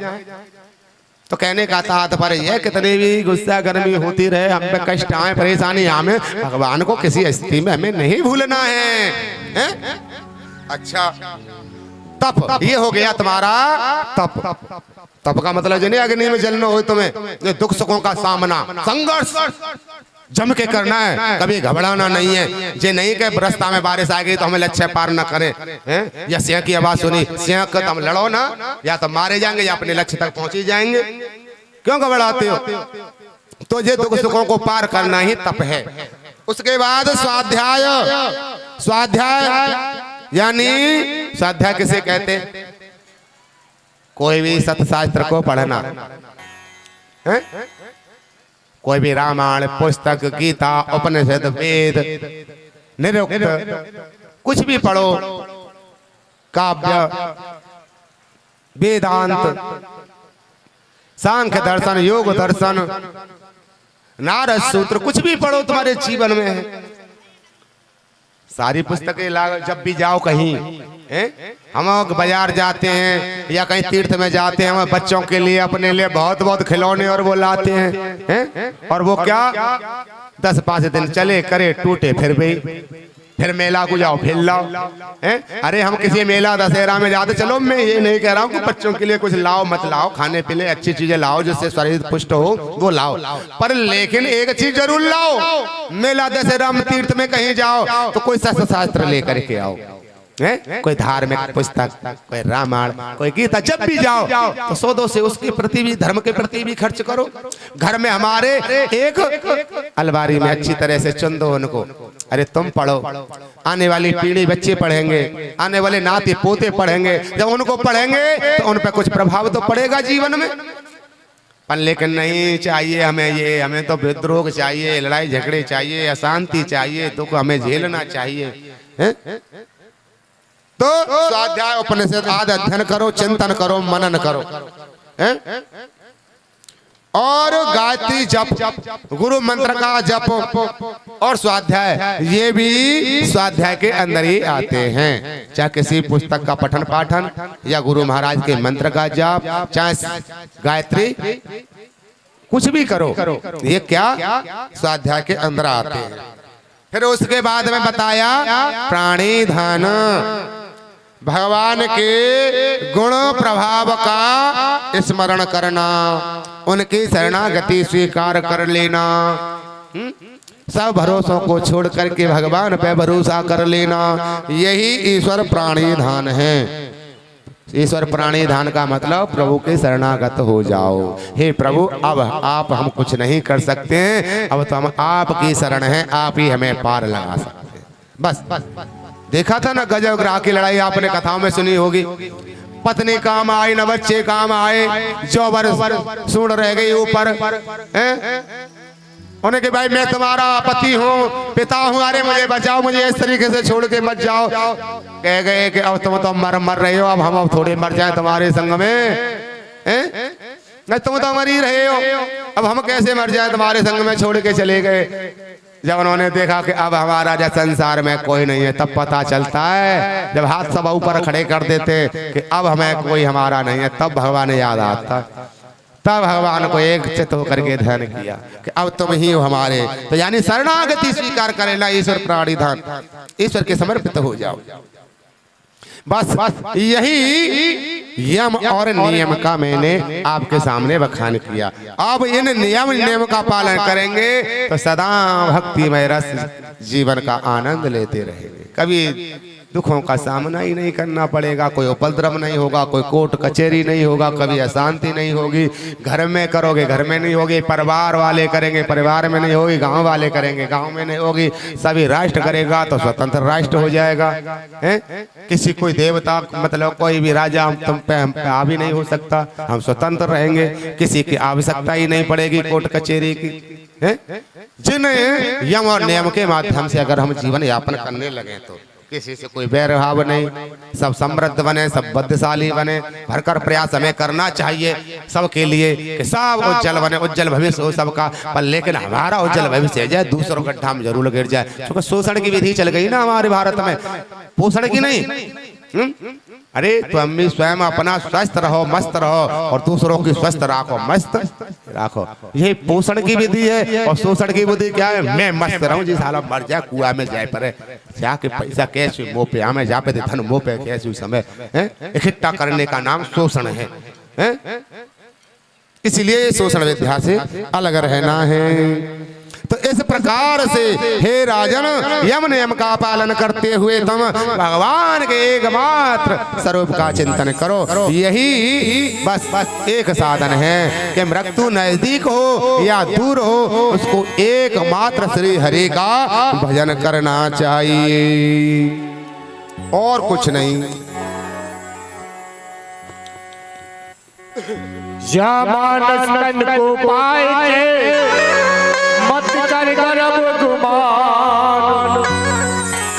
तो कहने का तात्पर्य है कितने भी गुस्सा गर्मी होती रहे, हम पे कष्ट आए परेशानी हमें, भगवान को किसी स्थिति में हमें नहीं भूलना है। अच्छा तप ये हो गया तुम्हारा तप। तप का मतलब जो नहीं अग्नि में जलना हो तुम्हें, जो दुख सुखों का सामना संघर्ष जम के करना है, कभी घबराना नहीं है। जे नहीं के रास्ता में बारिश आ गई तो हमें लक्ष्य पार न करें, या सिंह की आवाज सुनी सिंह को तुम लड़ो ना, या तो मारे जाएंगे या अपने लक्ष्य तक पहुंच ही जाएंगे। क्यों घबराते हो? तो ये दुख सुखों को पार करना ही तप है। उसके बाद स्वाध्याय। स्वाध्याय यानी स्वाध्याय किसे कहते? कोई भी सत्शास्त्र को पढ़ना है? कोई भी रामायण पुस्तक गीता उपनिषद वेद निरुक्त कुछ भी पढ़ो, काव्य वेदांत सांख्य दर्शन योग दर्शन नारद सूत्र कुछ भी पढ़ो तुम्हारे जीवन में है। सारी पुस्तकें जब भी जाओ कहीं, हम बाजार जाते हैं या कहीं तीर्थ में जाते हैं, हम बच्चों के लिए अपने लिए बहुत बहुत खिलौने और वो लाते हैं, और वो क्या 10-5 दिन चले करे टूटे फिर मेला को जाओ फिर लाओ। अरे हम किसी मेला दशहरा में जाते, चलो मैं ये नहीं कह रहा हूँ कि बच्चों के लिए कुछ लाओ मत लाओ, खाने पीने अच्छी चीजें लाओ जिससे शरीर पुष्ट हो वो लाओ, पर लेकिन एक चीज जरूर लाओ। मेला दशहरा में तीर्थ में कहीं जाओ तो कोई शास्त्र लेकर के आओ, कोई धार्मिक पुस्तक, कोई रामायण, कोई गीता। जब भी जाओ तो 100-200 से उसके प्रति भी धर्म के प्रति भी खर्च करो। घर में हमारे एक अलमारी में अच्छी तरह से चुन दो उनको, अरे तुम पढ़ो, आने वाली पीढ़ी बच्चे पढ़ेंगे, आने वाले नाती पोते पढ़ेंगे, जब उनको पढ़ेंगे तो उन पर कुछ प्रभाव तो पड़ेगा जीवन में। पर लेकिन नहीं चाहिए हमें ये, हमें तो विद्रोह चाहिए, लड़ाई झगड़े चाहिए, अशांति चाहिए, दुख हमें झेलना चाहिए। तो स्वाध्याय उपनिषद आदि अध्ययन करो, चिंतन करो, मनन करो, और गायत्री जप, गुरु मंत्र का जप और स्वाध्याय, ये भी स्वाध्याय के अंदर ही आते हैं। चाहे किसी पुस्तक का पठन पाठन या गुरु महाराज के मंत्र का जप, चाहे गायत्री, कुछ भी करो, ये क्या स्वाध्याय के अंदर आते हैं। फिर उसके बाद में बताया प्राणी धन, भगवान के गुण प्रभाव का स्मरण करना, उनकी शरणागति स्वीकार कर लेना, सब भरोसों को छोड़ करके भगवान पे भरोसा कर लेना, यही ईश्वर प्राणिधान है। ईश्वर प्राणिधान का मतलब प्रभु के शरणागत हो जाओ। हे प्रभु अब आप हम कुछ नहीं कर सकते हैं, अब तो हम आपकी शरण हैं, आप ही हमें पार लगा सकते हैं। बस देखा था ना गजब ग्राह की लड़ाई, आपने कथाओं में सुनी होगी। पत्नी काम आई न बच्चे काम आए, जो बरस सूढ़ रह गई ऊपर, उन्हें कि भाई मैं तुम्हारा पति हूँ, पिता हूँ, अरे मुझे बचाओ, मुझे इस तरीके से छोड़ के मत जाओ। कह गए कि अब तुम तो मर रहे हो, अब हम थोड़े मर जाए तुम्हारे संग में, नहीं तुम तो मर ही रहे हो, अब हम कैसे मर जाए तुम्हारे संग में, छोड़ के चले गए। जब उन्होंने देखा कि अब हमारा जो संसार में कोई नहीं है, तब पता चलता है, जब हाथ सब ऊपर खड़े कर देते कि अब हमें कोई हमारा नहीं है, तब भगवान याद आता, तब भगवान को एक चित्त होकर के ध्यान किया कि अब तुम ही हो हमारे। तो यानी शरणागति स्वीकार करेला ईश्वर प्राणिधान, ईश्वर के समर्पित हो जाओ। बस यही यम और नियम का मैंने आपके सामने बखान किया। अब इन नियम का पालन करेंगे तो सदा भक्तिमय रस जीवन का आनंद लेते रहेंगे, कभी दुखों का सामना ही नहीं करना पड़ेगा, कोई उपद्रव नहीं होगा, कोई कोर्ट कचहरी नहीं होगा, कभी अशांति नहीं होगी। घर में करोगे घर में नहीं होगी, परिवार वाले करेंगे परिवार में नहीं होगी, गांव वाले करेंगे गांव में नहीं होगी, सभी राष्ट्र करेगा तो स्वतंत्र राष्ट्र हो जाएगा। हैं? किसी कोई देवता मतलब कोई भी राजा तुम पे हम पे आ भी नहीं हो सकता, हम स्वतंत्र रहेंगे, किसी की आवश्यकता ही नहीं पड़ेगी कोर्ट कचहरी की। हैं? जिन यम और नियम के माध्यम से अगर हम जीवन यापन करने लगे तो किसी से कोई बैरभाव नहीं, सब समृद्ध बने, सब बुद्धिशाली बने, भरकर प्रयास हमें करना चाहिए सबके लिए कि सब उज्जवल बने, उज्जवल भविष्य हो सबका। पर लेकिन हमारा उज्जवल भविष्य है जाए, दूसरों का गड्ढा में जरूर गिर जाए। क्योंकि शोषण की विधि चल गई ना हमारे भारत में, पोषण की नहीं। अरे तुम भी स्वयं अपना स्वस्थ रहो, मस्त रहो, और दूसरों की स्वस्थ राखो, मस्त राखो। यही पोषण की विधि है। और शोषण की विधि क्या है? मैं मस्त रहूं, जिस हाल मर जाए कुआ में जाए पड़े, जाके पैसा कैसे मुंह पे हमें जा पे धन मुंह पे कैसे समय इकट्ठा करने का नाम शोषण है। इसलिए शोषण विद्या से अलग रहना है। तो इस प्रकार से हे राजन, यम नियम का पालन करते हुए तुम भगवान के एकमात्र स्वरूप का चिंतन करो। यही बस एक साधन है कि मृत्यु नजदीक हो या दूर हो, उसको एकमात्र श्री हरि का भजन करना चाहिए, और कुछ नहीं। या मानस तन को पाए मत कर गर्भ गुमान,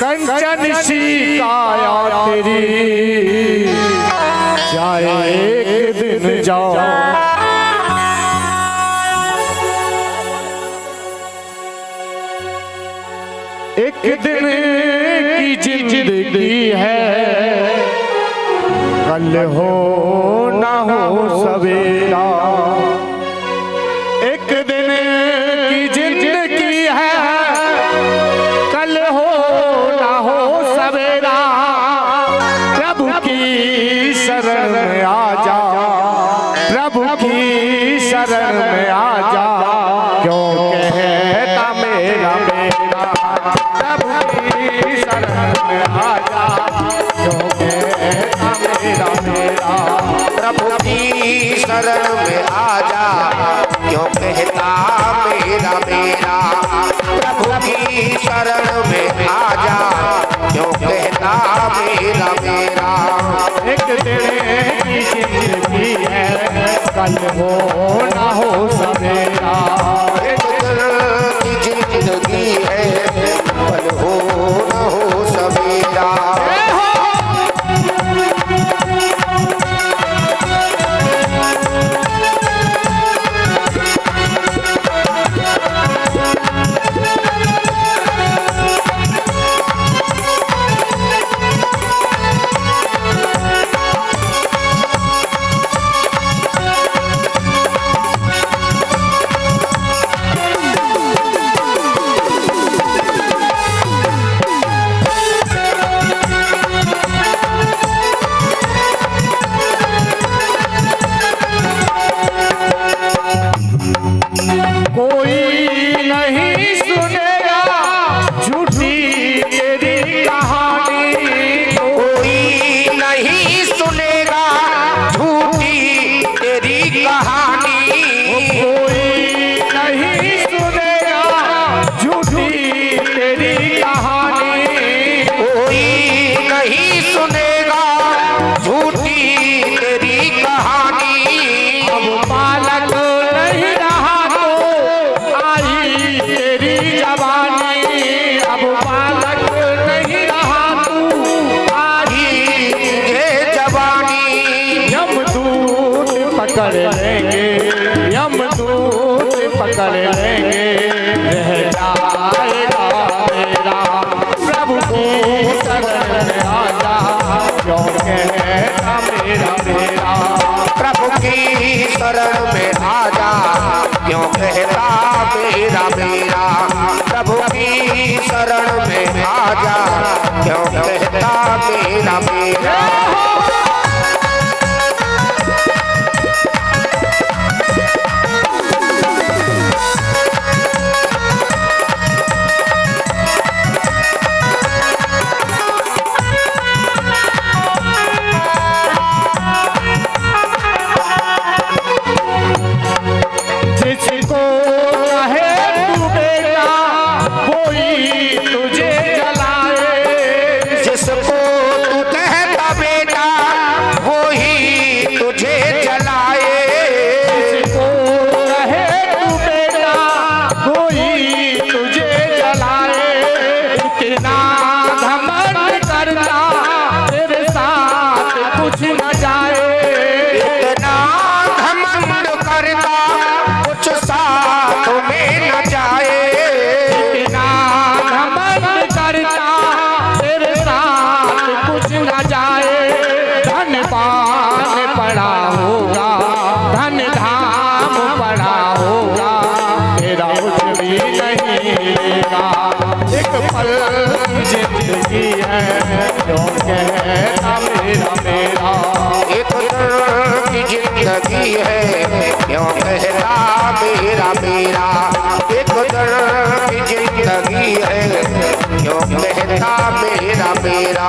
कंचन सी काया तेरी जाए एक दिन जाओ। एक दिन की जिंदगी है, कल हो ना हो सवेरा। एक दिन की जिंदगी है, कल हो ना हो सवेरा। प्रभु की शरण में आ जा, प्रभु की शरण में आ जा, क्यों कहता मेरा मेरा। प्रभु की शरण में आ जा, क्यों कहता मेरा मेरा। प्रभु की शरण में आ जा, क्यों कहता मेरा मेरा। प्रभु की शरण में आ जा, क्यों कहता मेरा मेरा। एक दिन की जिंदगी है, कल हो ना हो सवेरा। एक दिन की जिंदगी है, कल हो ना हो सवेरा। पकड़ लेंगे, यमदूत पकड़ लेंगे, रह जाएगा मेरा। प्रभु की शरण में आ जा, क्यों कहता मेरा मेरा। प्रभु की शरण में आ जा, क्यों कहता मेरा मेरा। प्रभु की शरण में आ जा, क्यों कहता मेरा मेरा। है क्यों कहता मेरा मेरा। एक दिन की जिंदगी है क्यों कहता मेरा मेरा। एक दिन की जिंदगी है क्यों कहता मेरा मेरा।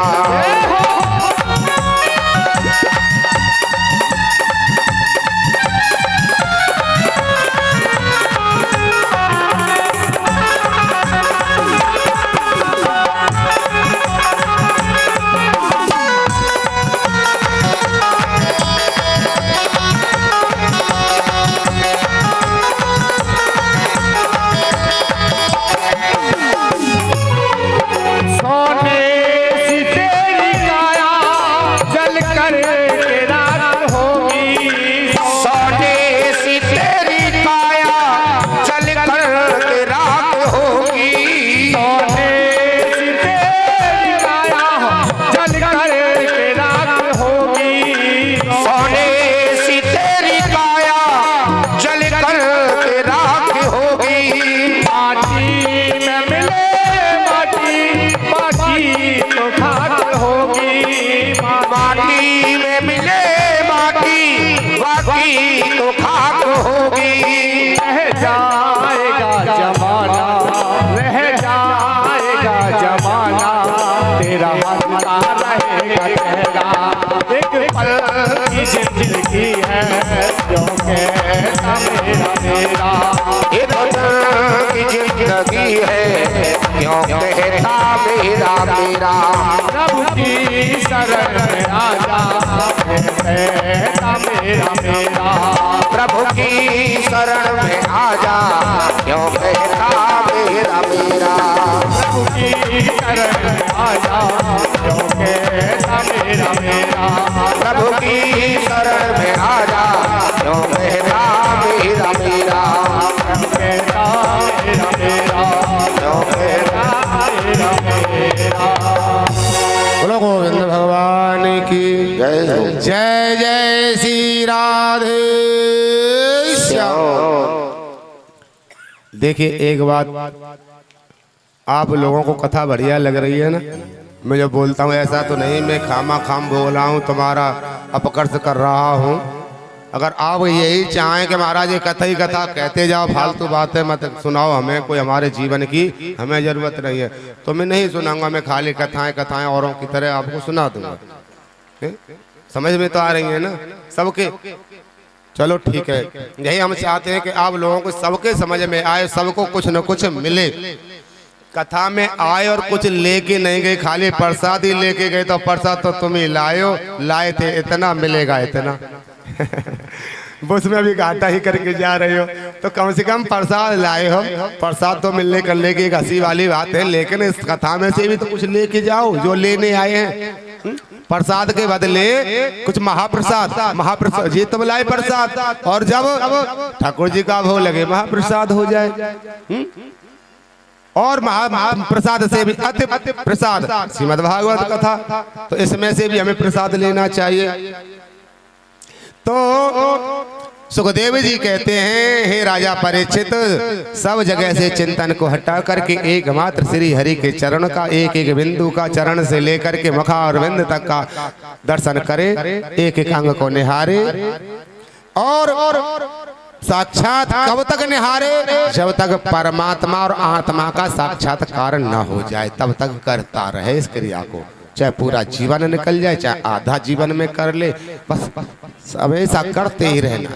जिंदगी है क्यों कहता मेरा मेरा। एक दिन की जिंदगी है क्यों कहता मेरा मेरा। प्रभु की शरण में आजा कहता मेरा मेरा। प्रभु की शरण में आजा क्यों कहता मेरा मेरा। प्रभु की शरण में आजा क्यों कहता मेरा मेरा। प्रभु की शरण में आजा क्यों कहता मेरा मेरा। कहता मेरा मेरा क्यों कहता मेरा मेरा। बोलो गोविंद भगवान की जय हो। जय जय श्री राधे श्याम। देखिए एक बात, आप लोगों को कथा बढ़िया लग रही है ना। मैं जो बोलता हूँ ऐसा तो नहीं मैं खामा खाम बोल रहा हूँ, तुम्हारा अपकर्ष कर रहा हूँ। अगर आप यही चाहें कि महाराज ये कथा ही कथा कहते जाओ, फालतू बातें मत सुनाओ हमें, कोई हमारे जीवन की हमें ज़रूरत नहीं है, तो मैं नहीं सुनाऊंगा। मैं खाली कथाएं औरों की तरह आपको सुना दूंगा। समझ में तो आ रही है ना सबके। चलो ठीक है, यही हम चाहते हैं कि आप लोगों को सबके समझ में आए, सबको कुछ न कुछ मिले। कथा में आए और कुछ लेके नहीं गए, खाली प्रसाद ही लेके गए तो प्रसाद तो तुम ही लाए थे, इतना मिलेगा इतना। बस में अभी घाटा ही करके जा रहे हो, तो कम से कम प्रसाद लाए हो। प्रसाद तो मिलने करने की एक हंसी वाली बात है, लेकिन इस कथा में से भी तो कुछ लेके जाओ जो लेने आए हैं। प्रसाद के बदले कुछ महाप्रसाद ये तो लाए प्रसाद, और जब ठाकुर जी का भोग लगे महाप्रसाद हो जाए। और महाप्रसाद से भी अति प्रसाद श्रीमद् भागवत कथा, तो इसमें से भी हमें प्रसाद लेना चाहिए। तो सुखदेव जी कहते हैं, हे राजा परीक्षित, सब जगह से चिंतन को हटा करके एकमात्र श्री हरि के चरण का एक एक बिंदु का, चरण से लेकर के मुखारविंद तक का दर्शन करे, एक एक अंग को निहारे। और साक्षात कब तक निहारे? जब तक परमात्मा और आत्मा का साक्षात्कार न हो जाए तब तक करता रहे इस क्रिया को। चाहे पूरा जीवन निकल जाए, चाहे आधा जीवन में कर ले, बस हमेशा करते ही रहना।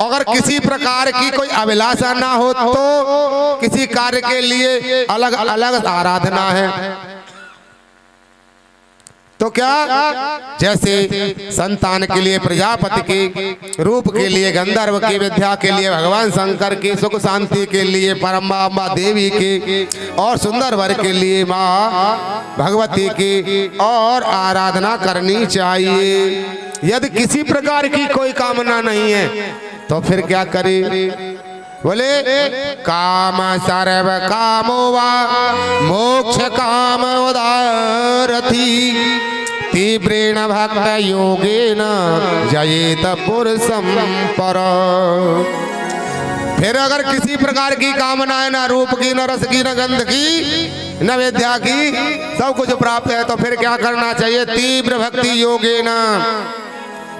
अगर किसी प्रकार की कोई अभिलाषा ना हो तो किसी कार्य के लिए अलग अलग आराधना है। तो क्या, जैसे संतान के लिए प्रजापति के, रूप के लिए गंधर्व की, विद्या के लिए भगवान शंकर की, सुख शांति के लिए परमात्मा देवी की, और सुंदर वर के लिए माँ भगवती की और आराधना करनी चाहिए। यदि किसी प्रकार की कोई कामना नहीं है तो फिर क्या करे? बोले काम सर्व कामो वा मोक्ष काम उदारथी तीव्रेण भक्त योगेन जयेत पुरुषं पर। फिर अगर किसी प्रकार की कामना है, ना रूप की, ना रस की, ना गंध की, न विद्या की सब कुछ प्राप्त है, तो फिर क्या करना चाहिए? तीव्र भक्ति योगेन,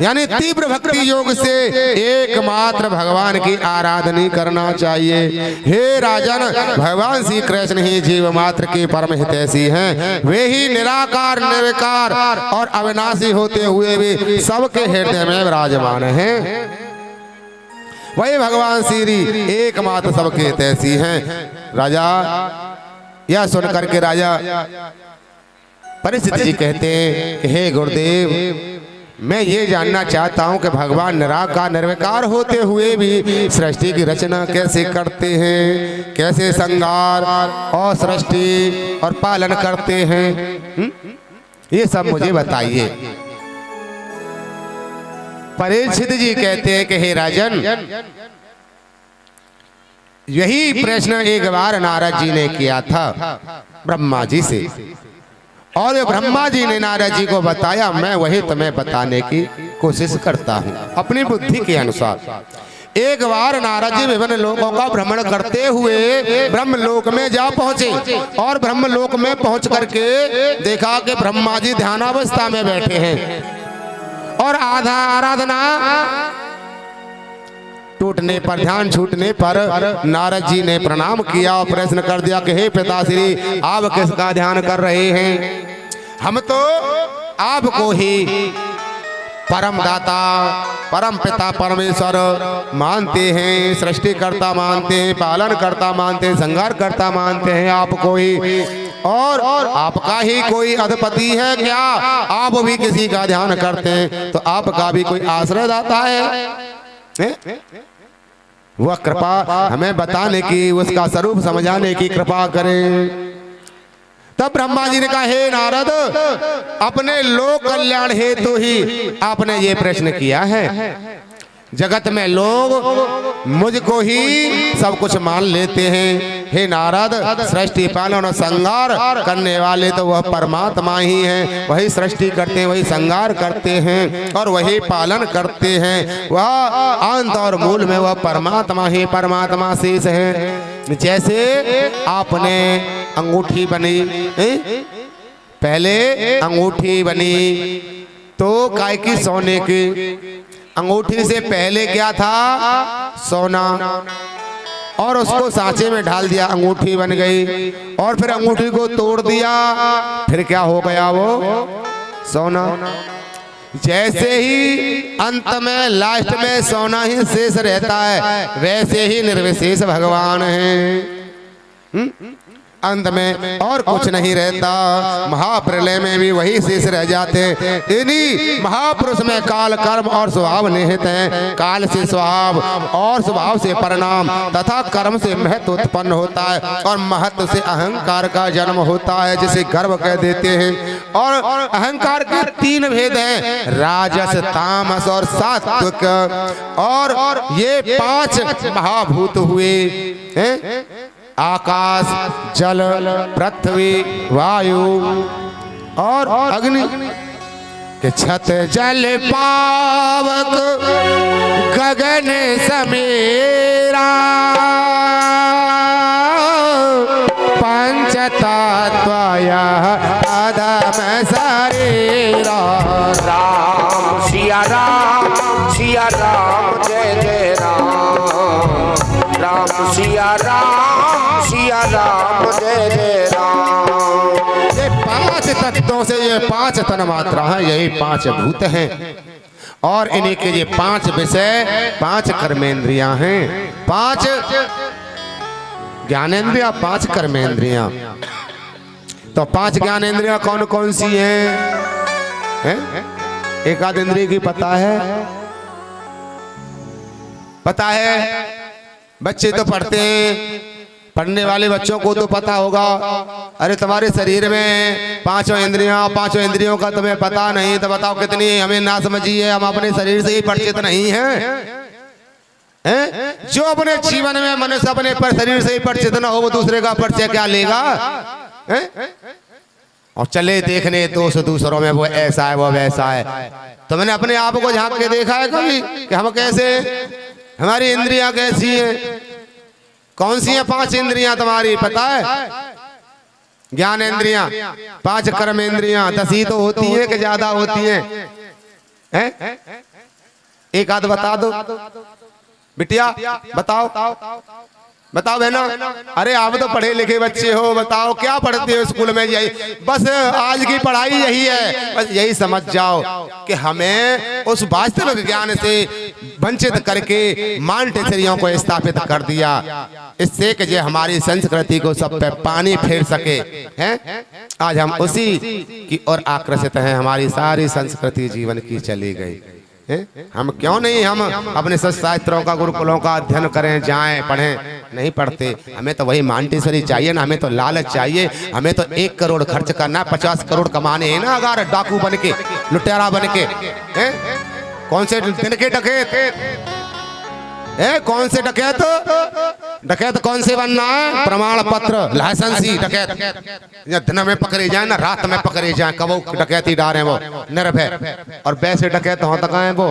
यानी तीव्र भक्ति योग से एकमात्र भगवान की आराधना करना चाहिए। हे राजन, भगवान श्री कृष्ण ही जीव मात्र के परम हितैषी हैं। वे ही निराकार निर्विकार और अविनाशी होते हुए भी सबके हृदय में विराजमान हैं। वही भगवान श्री एकमात्र सबके हितैषी हैं। राजा यह सुन करके राजा परीक्षित जी कहते हैं कि हे गुरुदेव, मैं ये जानना चाहता हूं कि भगवान निराकार निर्विकार होते हुए भी सृष्टि की रचना कैसे करते हैं, कैसे संहार और सृष्टि और पालन करते हैं, ये सब मुझे बताइए। परीक्षित जी कहते हैं कि हे राजन, यही प्रश्न एक बार नारद जी ने किया था ब्रह्मा जी से, और ब्रह्मा जी ने नारद जी को बताया। मैं वही तुम्हें बताने की कोशिश करता हूँ अपनी बुद्धि के अनुसार। एक बार नारद जी विभिन्न लोकों का भ्रमण करते हुए ब्रह्मलोक में जा पहुंचे, और ब्रह्मलोक में पहुंच करके देखा कि ब्रह्मा जी ध्यानावस्था में बैठे हैं, और आधा आराधना टूटने पर, ध्यान छूटने पर नारद जी ने प्रणाम किया और प्रश्न कर दिया कि हे पिताश्री, आप किसका ध्यान कर रहे हैं? हम तो आपको ही परम दाता, परम पिता परमेश्वर मानते हैं, सृष्टिकर्ता मानते हैं, पालन करता मानते हैं, संहार करता मानते हैं आपको ही। और आपका ही कोई अधिपति है क्या? आप भी किसी का ध्यान करते हैं तो आपका भी कोई आश्रय दाता है? वह कृपा हमें बताने की, उसका स्वरूप समझाने की कृपा करें। तब ब्रह्मा जी ने कहा, हे नारद, अपने लोक कल्याण हेतु ही आपने ये प्रश्न किया है। जगत में लोग मुझको ही सब कुछ मान लेते हैं। हे नारद, सृष्टि पालन और संहार करने वाले तो वह परमात्मा ही हैं। वही सृष्टि करते हैं, वही संहार करते हैं और वही पालन करते हैं। वह अंत और मूल में वह परमात्मा ही परमात्मा शेष है। जैसे आपने अंगूठी बनी, पहले अंगूठी बनी तो काय की? सोने की। अंगूठी से पहले क्या था? सोना, और उसको सांचे में ढाल दिया, अंगूठी बन गई। और फिर अंगूठी को तोड़ दिया, फिर क्या हो गया? वो सोना। जैसे ही अंत में, लास्ट में सोना ही शेष रहता है, वैसे ही निर्विशेष भगवान है। अंत में और कुछ नहीं रहता। महाप्रलय में भी वही शेष रह जाते हैं। इन्हीं महापुरुष में काल, कर्म और स्वभाव निहित हैं। काल से स्वभाव और स्वभाव से परिणाम तथा कर्म से महत्व उत्पन्न होता है, और महत्व से अहंकार का जन्म होता है, जिसे गर्व कह देते हैं। और अहंकार के तीन भेद हैं, राजस, तामस और सात्विक। और ये पांच महाभूत हुए हैं, आकाश, जल, पृथ्वी, वायु और अग्नि। के छत जल पावक गगन समेरा, पंच तत्व अधम शरीरा। राम सिया राम, सिया राम, जय जय राम। राम सिया राम, सिया राम, जय जय राम। ये पांच तत्वों से ये पांच तन मात्रा है, यही पांच भूत हैं। और इन्हीं के ये पांच विषय, पांच कर्मेंद्रियां हैं। पांच ज्ञानेंद्रियां, पांच कर्मेंद्रियां। तो पांच ज्ञानेंद्रियां कौन कौन सी हैं? एक आध इंद्रिय की पता है? पता है? बच्चे तो पढ़ते हैं, पढ़ने वाले बच्चों को तो पता होगा। अरे तुम्हारे शरीर में पांचों इंद्रियों का तुम्हें पता नहीं, तो बताओ कितनी हमें ना समझिए। हम अपने शरीर से ही परिचित नहीं हैं। जो अपने जीवन में मनुष्य अपने पर शरीर से ही परिचित ना हो, वो दूसरे का परिचय क्या लेगा? और चले देखने दोष दूसरों में, वो ऐसा है, वो वैसा है। तो मैंने अपने आप को झांक के देखा है कभी कि हम कैसे, हमारी इंद्रियां कैसी हैं? कौन सी हैं पांच इंद्रियां तुम्हारी, पता है? ज्ञानेंद्रियां, 5 कर्मेंद्रियां, 10 ही तो होती है कि ज्यादा होती हैं? एक आध बता दो बिटिया, बताओ बताओ बहना। अरे आप तो पढ़े लिखे बच्चे हो, बताओ क्या पढ़ते हो स्कूल में? यही बस आज की पढ़ाई यही है। बस यही समझ जाओ कि हमें उस वास्तविक ज्ञान से वंचित करके मांटेसरियों को स्थापित कर दिया, इससे कि जो हमारी संस्कृति को सब पे पानी फेर सके हैं। आज हम उसी की ओर आकर्षित हैं। हमारी सारी संस्कृति जीवन की चली गई। हम क्यों नहीं हम अपने शास्त्रों का, गुरुकुलों का अध्ययन करें, जाएं, पढ़ें? नहीं पढ़ते। हमें तो वही मांटेसरी चाहिए ना, हमें तो लालच चाहिए। हमें तो 1 करोड़ खर्च करना, 50 करोड़ कमाने हैं ना, अगर डाकू बन के, लुटेरा बन के। कौन से दिन के डकैत? कौन से डकैत? डकैत कौन से बनना है? प्रमाण पत्र, लाइसेंसी डकैत। दिन में पकड़े जाए ना, रात में पकड़े जाए, कब डकैती डारे वो निर्भय। और वैसे डकैत हो तक है वो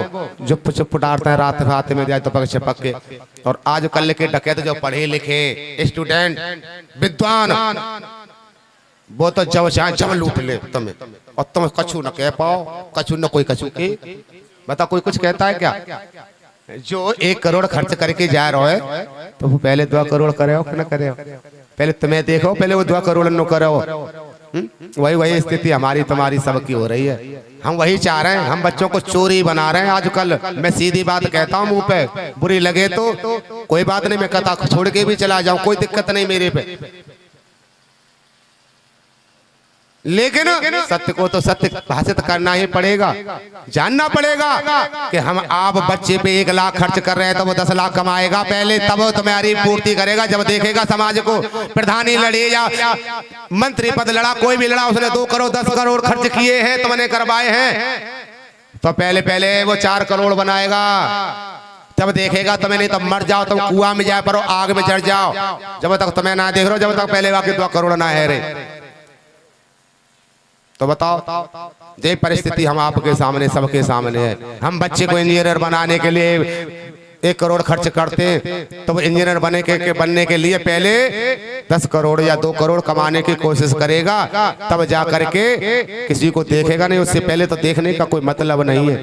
चुप चुप डालते हैं, रात रात में जाए तो पक छिपक के। और आज कल के डकैत जो पढ़े लिखे स्टूडेंट, विद्वान, वो तो जब चाहे जब लूट ले तुम्हें, और तुम कछु न कह पाओ, कछु न कोई कछु के। बता कोई कुछ कहता है क्या? जो 1 करोड़ खर्च करके जा रहा है तो वो पहले 2 करोड़ करे हो कि न करे हो? पहले तुम्हें देखो, पहले वो 2 करोड़ न करे हो। वही स्थिति हमारी तुम्हारी सबकी हो रही है। हम वही चाह रहे हैं। हम बच्चों को चोरी बना रहे हैं आजकल। मैं सीधी बात कहता हूँ, मुंह पे बुरी लगे तो कोई बात नहीं, मैं कहता छोड़ के भी चला जाऊं, कोई दिक्कत नहीं मेरे पे। लेकिन सत्य को तो सत्य भाषित करना ही पड़ेगा, जानना पड़ेगा कि हम आप बच्चे पे 1 लाख खर्च कर रहे हैं तो वो 10 लाख कमाएगा पहले, तब वो तुम्हारी पूर्ति करेगा। जब देखेगा समाज को प्रधानी लड़े या मंत्री पद लड़ा, कोई भी लड़ा, उसने 2 करोड़ 10 करोड़ खर्च किए हैं, तुमने करवाए हैं, तो पहले वो 4 करोड़ बनाएगा। जब देखेगा तुम्हें, नहीं तो मर जाओ, तुम कुआं में जाए पड़ो, आग में चढ़ जाओ। जब तक तुम्हें ना देख रहे हो, जब तक पहले वाकई 2 करोड़ ना है रे। तो बताओ, ये परिस्थिति हम आपके सामने, सबके सामने है। हम बच्चे को इंजीनियर बनाने के लिए 1 करोड़ खर्च करते हैं, तो वो इंजीनियर बनने के लिए पहले 10 करोड़ या 2 करोड़ कमाने की कोशिश करेगा, तब जा करके किसी को देखेगा नहीं। उससे पहले तो देखने का कोई मतलब नहीं है।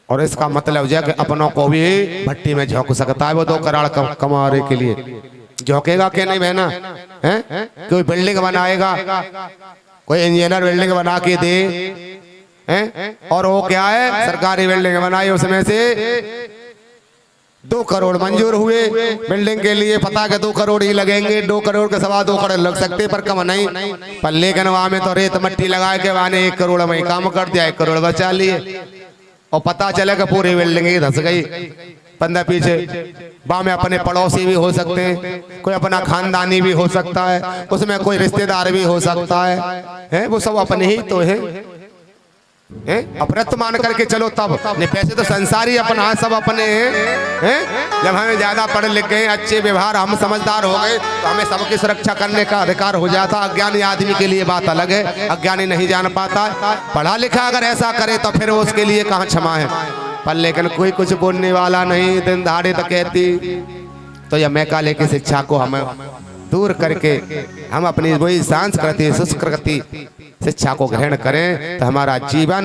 और इसका मतलब जो है कि अपनों को भी भट्टी में झोंक सकता है वो 2 करोड़ कमाने के लिए। झोंकेगा कि नहीं बहना? कोई बिल्डिंग बनाएगा, कोई इंजीनियर बिल्डिंग बना के दे, और वो क्या है, सरकारी बिल्डिंग बनाई, उसमें से 2 करोड़ मंजूर हुए बिल्डिंग के लिए। पता के 2 करोड़ ही लगेंगे, 2 करोड़ के 2.25 करोड़ लग सकते, पर कम नहीं। पर लेकिन वहां में तो रेत मट्टी लगा के वहां 1 करोड़ में काम कर दिया, 1 करोड़ बचा लिए। और पता चले कि पूरी बिल्डिंग ही धस गई। 15 पीछे वहां में अपने पड़ोसी भी हो सकते हैं, कोई अपना खानदानी भी हो सकता है, उसमें कोई रिश्तेदार भी हो सकता है, वो सब अपने ही तो है। अपरत मान करके चलो तब नहीं, पैसे तो संसारी अपना सब अपने हैं। जब हमें ज्यादा पढ़ लिख गए, अच्छे व्यवहार, हम समझदार हो गए, तो हमें सबकी सुरक्षा करने का अधिकार हो जाता। अज्ञानी आदमी के लिए बात अलग है, अज्ञानी नहीं जान पाता। पढ़ा लिखा अगर ऐसा करे तो फिर उसके लिए कहाँ क्षमा है। पर लेकिन कोई कुछ बोलने वाला नहीं, दिन दहाड़े तक कहती। तो यह मैकाले की शिक्षा को हम दूर करके हम अपनी वही सांस्कृतिक संस्कृति शिक्षा को ग्रहण करें तो हमारा जीवन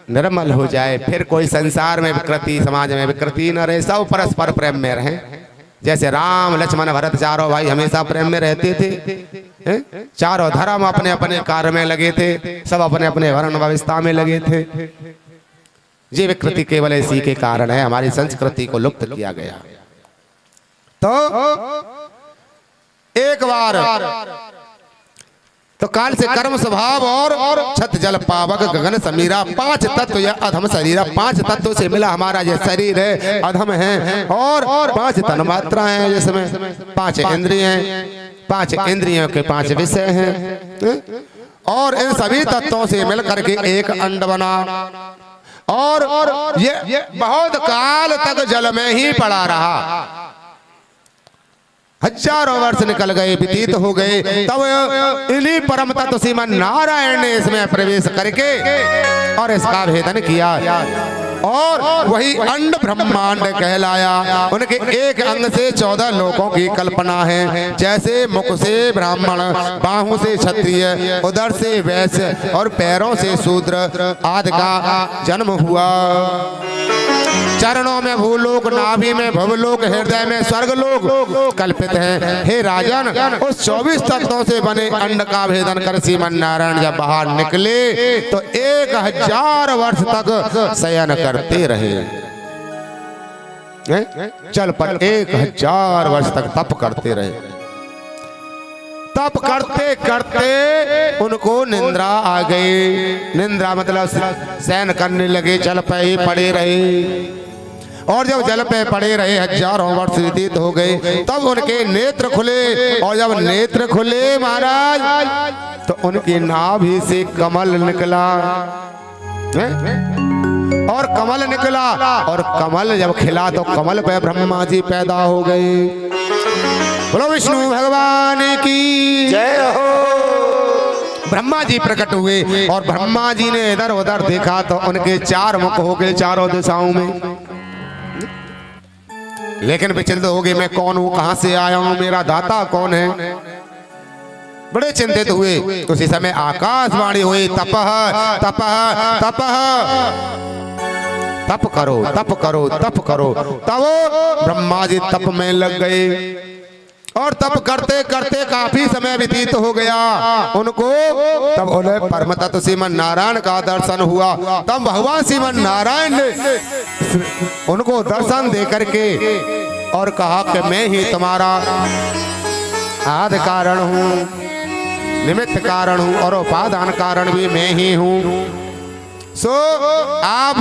निर्मल हो जाए। फिर कोई संसार में विकृति, समाज में विकृति न रहे, सब परस्पर प्रेम में रहें। जैसे राम लक्ष्मण भरत 4 भाई हमेशा प्रेम में रहते थे, 4 धर्म अपने अपने कार्य में लगे थे, सब अपने अपने वर्ण व्यवस्था में लगे थे। ये विकृति केवल इसी के कारण है, हमारी संस्कृति को लुप्त किया गया। तो एक बार तो काल से कर्म स्वभाव और छत जल पावक गगन समीरा, 5 तत्व या अधम शरीर, 5 तत्वों से मिला हमारा ये शरीर है, अधम है। और 5 तन्मात्रा है, जिसमें 5 इंद्रिय हैं, 5 इंद्रियों के 5 विषय हैं। और इन सभी तत्वों से मिलकर के एक अंड बना, और ये बहुत काल तक जल में ही पड़ा रहा। हजारों वर्ष निकल गए, व्यतीत हो गए। तब इन्हीं परम तत्व श्रीमन नारायण ने इसमें प्रवेश करके और इसका भेदन किया और वही अंड ब्रह्मांड कहलाया। उनके एक अंग से 14 लोकों की कल्पना है। जैसे मुख से ब्राह्मण, बाहों से क्षत्रिय, उदर से वैश्य और पैरों से शूद्र आदि का जन्म हुआ। चरणों में भूलोक, नाभि में भवलोक, हृदय में स्वर्गलोक कल्पित है। हे राजन, उस 24 तत्वों से बने अंड का भेदन कर श्रीमन नारायण जब बाहर निकले तो 1000 वर्ष तक शयन करते रहे। चल पर 1000 वर्ष तक तप करते रहे। तप करते करते उनको निंद्रा आ गई। निंद्रा मतलब शयन करने लगे, जल पे ही पड़े रहे। और जब जल पे पड़े रहे, हजारों वर्ष व्यतीत हो गए, तब उनके नेत्र खुले। और जब नेत्र खुले महाराज, तो उनकी नाभि से कमल निकला और कमल निकला। और कमल जब खिला तो कमल पे ब्रह्मा जी पैदा हो गए। बोलो विष्णु भगवान की जय हो। ब्रह्मा जी प्रकट हुए और ब्रह्मा जी ने इधर उधर देखा तो उनके 4 मुख हो गए चारों दिशाओं में। लेकिन विचलित हो गए, मैं कौन हूं, कहां से आया हूं, मेरा दाता कौन है। बड़े चिंतित हुए। उसी समय आकाशवाणी हुई, तपः तपः तपः, तप करो तप करो तप करो। तब ब्रह्मा जी तप में लग गए और तप करते करते काफी समय व्यतीत हो गया उनको। तब उन्हें परम तत्व श्रीमन नारायण का दर्शन हुआ। तब भगवान श्रीमन नारायण ने उनको दर्शन दे करके और कहा कि मैं ही तुम्हारा आदि कारण हूँ, निमित्त कारण हूँ और उपादान कारण भी मैं ही हूँ। सो आप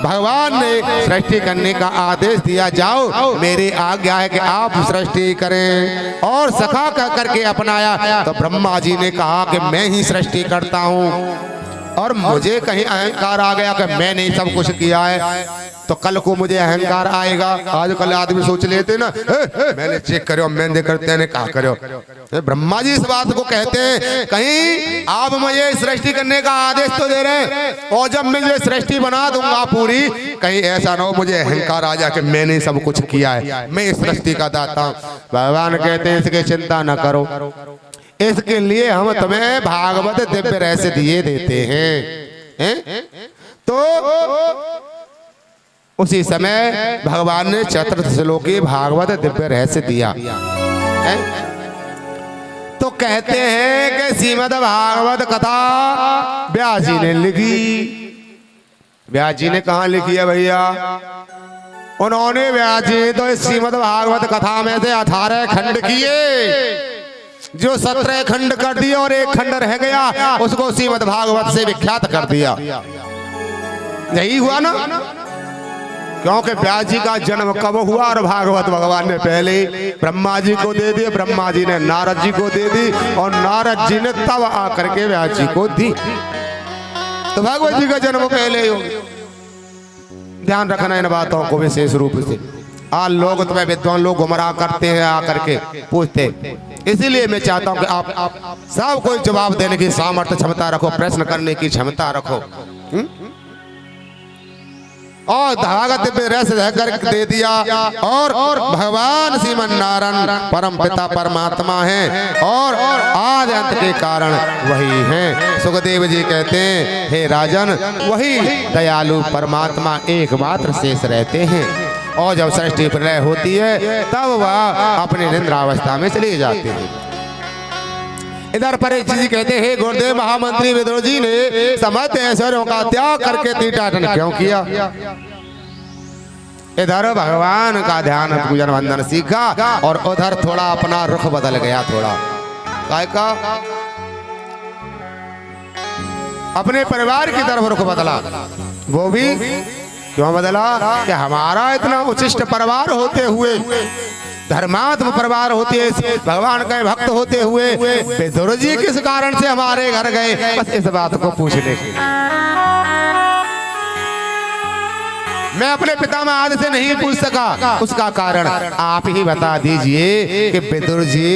भगवान ने सृष्टि करने का आदेश दिया, जाओ मेरी आज्ञा है कि आप सृष्टि करें। और सखा कह करके अपनाया। तो ब्रह्मा जी ने कहा कि मैं ही सृष्टि करता हूँ और मुझे कहीं अहंकार आ गया कि मैंने सब कुछ किया है तो कल को मुझे अहंकार आएगा। आजकल आदमी सोच लेते ना, मैंने चेक करो, मैंने करते हैं, कहा करो। ब्रह्मा जी इस बात को कहते हैं, कहीं आप मुझे सृष्टि करने का आदेश तो दे रहे हैं और जब मैं ये सृष्टि बना दूंगा पूरी, कहीं ऐसा ना हो मुझे अहंकार आ जाए कि मैंने सब कुछ किया है, मैं इस सृष्टि का दाता हूँ। भगवान कहते हैं इसकी चिंता न करो, इसके लिए हम तुम्हें भागवत दिव्य रहस्य दिए देते हैं। तो उसी समय भगवान ने चतुर्थ श्लोकी भागवत दिव्य रहस्य दिया। तो कहते हैं कि श्रीमद् भागवत कथा व्यास जी ने लिखी। व्यास जी ने कहा लिखी है भैया? उन्होंने व्यास जी तो इस श्रीमद् भागवत कथा में से 18 खंड किए, जो 17 खंड कर दिए और एक खंड रह गया, उसको श्रीमद् भागवत से विख्यात कर दिया। यही हुआ ना, क्योंकि व्यास जी का जन्म कब हुआ और भागवत भगवान ने पहले ब्रह्मा जी को दे दी, ब्रह्मा जी ने नारद जी को दे दी और नारद जी ने तब आकर के व्यास जी को दी। तो भागवत जी का जन्म पहले ही हो। ध्यान रखना इन बातों को विशेष रूप से। आज लोग तुम्हें विद्वान लोग गुमराह करते हैं आकर के पूछते, इसीलिए मैं चाहता हूं कि आप सब कोई जवाब देने की सामर्थ्य क्षमता रखो, प्रश्न करने की क्षमता रखो। और भागवत दिव्य रहस्य कर दे दिया। और भगवान श्रीमन नारायण परम पिता परमात्मा हैं और आदि अंत के कारण वही हैं। सुखदेव जी कहते हैं, हे राजन, वही दयालु परमात्मा एकमात्र शेष रहते हैं और जब सृष्टि प्रलय होती है तब वह अपने निद्रावस्था में चले जाते हैं। इधर परीक्षित जी कहते हैं, हे गुरुदेव महामंत्री विदुर जी ने समस्त ऐश्वर्यों का त्याग करके तीर्थाटन क्यों किया? इधर भगवान का ध्यान पूजन वंदन सीखा और उधर थोड़ा अपना रुख बदल गया। थोड़ा काय का अपने परिवार की तरफ रुख बदला। वो भी क्यों बदला? कि हमारा इतना उचिष्ट परिवार होते हुए, धर्मात्म परिवार होते, भगवान के भक्त होते हुए विदुर जी किस कारण से हमारे घर गए? बस इस बात को पूछने के लिए। मैं अपने पिता महाराज से नहीं पूछ सका, उसका कारण आप ही बता दीजिए कि विदुर जी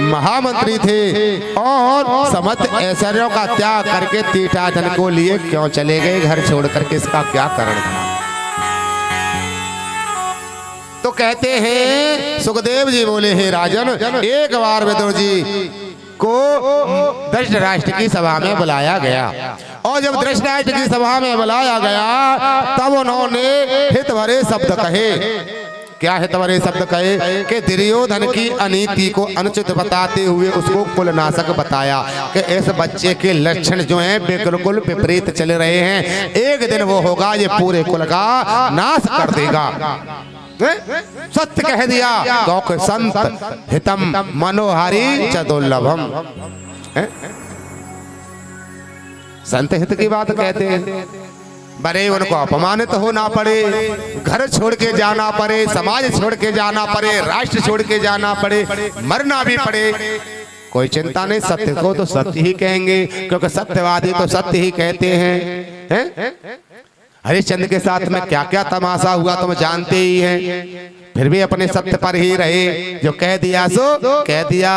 महामंत्री थे और समस्त ऐश्वर्यों का त्याग करके तीर्थाटन को लिए क्यों चले गए घर छोड़ करके, इसका क्या कारण था? तो कहते हैं सुखदेव जी बोले, हे राजन, एक बार विदुर जी को धृतराष्ट्र की सभा में बुलाया गया और जब धृतराष्ट्र की सभा में बुलाया गया तब उन्होंने हित भरे शब्द कहे। क्या हित भरे शब्द कहे? कि दुर्योधन की अनीति को अनुचित बताते हुए उसको कुलनाशक बताया कि इस बच्चे के लक्षण जो हैं बिल्कुल विपरीत चल रहे हैं, एक दिन वो होगा ये पूरे कुल का नाश कर देगा। सत्य कह दिया। गौक संत हितम मनोहारी च दुर्लभम। संत हित की बात कहते हैं, बड़े उनको अपमानित होना पड़े, घर छोड़ के जाना पड़े, समाज छोड़ के जाना पड़े, राष्ट्र छोड़ के जाना पड़े, मरना भी पड़े, कोई चिंता नहीं। सत्य को तो सत्य ही कहेंगे, क्योंकि सत्यवादी तो सत्य ही कहते हैं। हरिश्चंद्र के साथ में क्या क्या तमाशा हुआ तुम जानते ही हैं, फिर भी अपने सत्य पर ही रहे। जो कह दिया सो कह दिया,